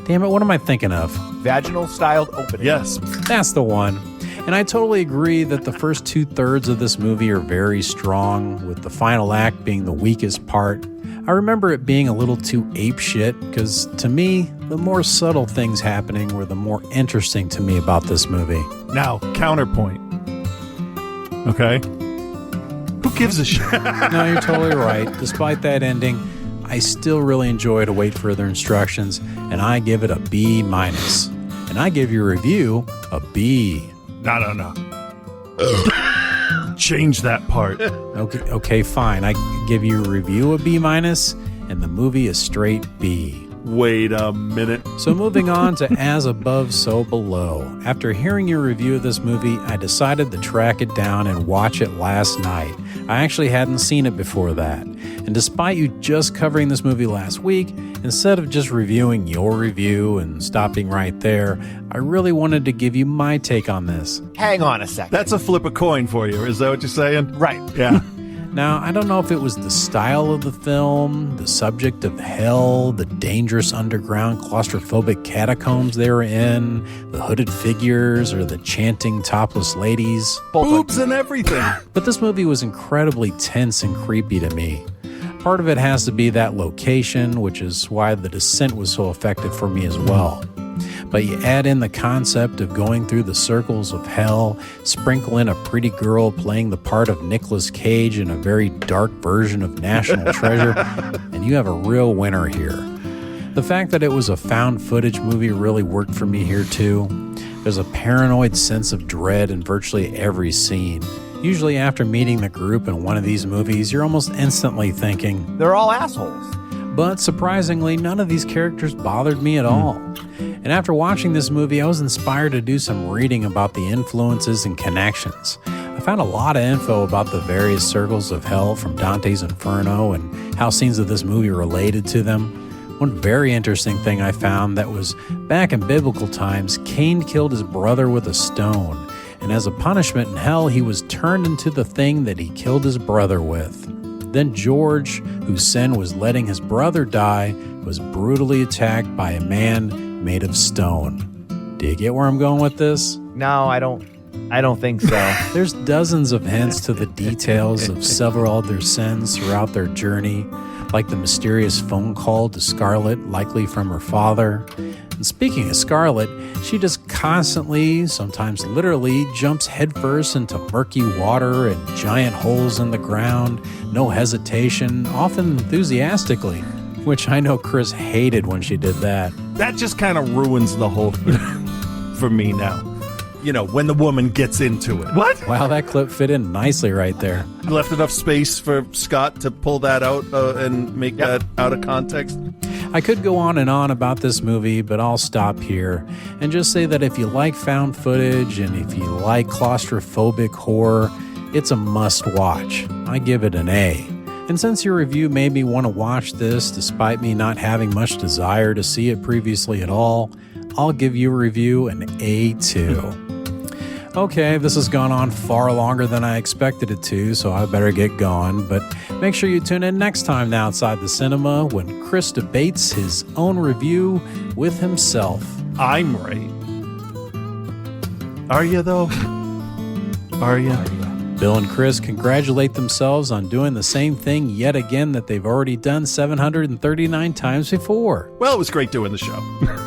Damn it, what am I thinking of? Vaginal styled opening. Yes. That's the one. And I totally agree that the first 2/3 of this movie are very strong, with the final act being the weakest part. I remember it being a little too apeshit, because to me, the more subtle things happening were the more interesting to me about this movie. Now, counterpoint. Okay? Who gives a shit? No, you're totally right. Despite that ending, I still really enjoy to Await Further Instructions, and I give it a B-. And I give your review a B. No. Change that part. Okay, fine. I give you a review a B-, and the movie is straight B. Wait a minute. So moving on to As Above, So Below. After hearing your review of this movie, I decided to track it down and watch it last night. I actually hadn't seen it before that. And despite you just covering this movie last week, instead of just reviewing your review and stopping right there, I really wanted to give you my take on this. Hang on a second. That's a flip a coin for you. Is that what you're saying? Right. Yeah. Now, I don't know if it was the style of the film, the subject of hell, the dangerous underground claustrophobic catacombs they were in, the hooded figures, or the chanting topless ladies. Boobs and everything. But this movie was incredibly tense and creepy to me. Part of it has to be that location, which is why The Descent was so effective for me as well. But you add in the concept of going through the circles of hell, sprinkle in a pretty girl playing the part of Nicolas Cage in a very dark version of National Treasure, and you have a real winner here. The fact that it was a found footage movie really worked for me here too. There's a paranoid sense of dread in virtually every scene. Usually after meeting the group in one of these movies, you're almost instantly thinking, they're all assholes. But surprisingly, none of these characters bothered me at all. And after watching this movie, I was inspired to do some reading about the influences and connections. I found a lot of info about the various circles of hell from Dante's Inferno and how scenes of this movie related to them. One very interesting thing I found that was back in biblical times, Cain killed his brother with a stone. And as a punishment in hell, he was turned into the thing that he killed his brother with. Then George, whose sin was letting his brother die, was brutally attacked by a man made of stone. Do you get where I'm going with this? No, I don't think so. There's dozens of hints to the details of several other sins throughout their journey, like the mysterious phone call to Scarlett, likely from her father. And speaking of Scarlett, she just constantly, sometimes literally, jumps headfirst into murky water and giant holes in the ground, no hesitation, often enthusiastically, which I know Chris hated when she did that. That just kind of ruins the whole thing for me now. You know, when the woman gets into it. What? Wow, that clip fit in nicely right there. You left enough space for Scott to pull that out and make that out of context. I could go on and on about this movie, but I'll stop here and just say that if you like found footage and if you like claustrophobic horror, it's a must-watch. I give it an A. And since your review made me want to watch this despite me not having much desire to see it previously at all, I'll give you a review an A2. Okay, this has gone on far longer than I expected it to, so I better get going. But Make sure you tune in next time to Outside the Cinema when Chris debates his own review with himself. I'm right. Are you, though? Are you? Bill and Chris congratulate themselves on doing the same thing yet again that they've already done 739 times before. Well, it was great doing the show.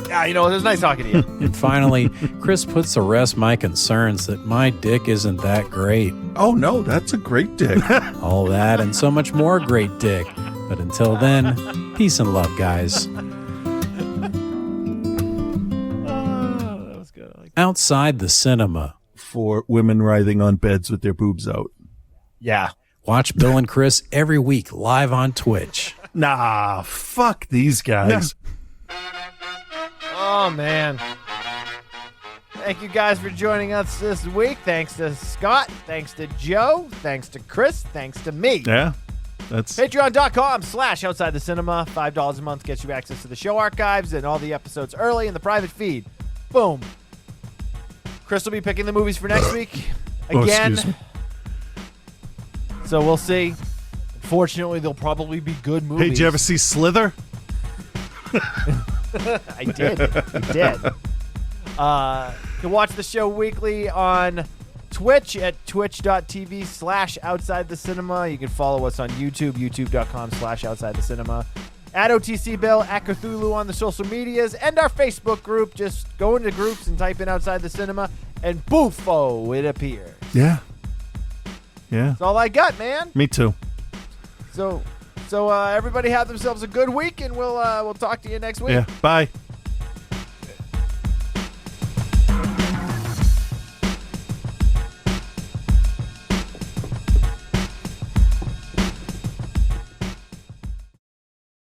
Yeah, it was nice talking to you. And finally, Chris puts to rest my concerns that my dick isn't that great. Oh, no, that's a great dick. All that and so much more great dick. But until then, peace and love, guys. That was good. Outside the Cinema. For women writhing on beds with their boobs out. Yeah. Watch Bill and Chris every week live on Twitch. Nah, fuck these guys. Oh, man. Thank you guys for joining us this week. Thanks to Scott. Thanks to Joe. Thanks to Chris. Thanks to me. Yeah. That's Patreon.com/Outside the Cinema. $5 a month gets you access to the show archives and all the episodes early in the private feed. Boom. Chris will be picking the movies for next week again. excuse me. So we'll see. Unfortunately, they'll probably be good movies. Hey, did you ever see Slither? I did. You did. You can watch the show weekly on Twitch at twitch.tv/Outside the Cinema. You can follow us on YouTube, youtube.com/Outside the Cinema. At OTC Bill, at Cthulhu on the social medias, and our Facebook group. Just go into groups and type in Outside the Cinema, and boofo, it appears. Yeah. Yeah. That's all I got, man. Me too. So everybody have themselves a good week, and we'll talk to you next week. Yeah. Bye.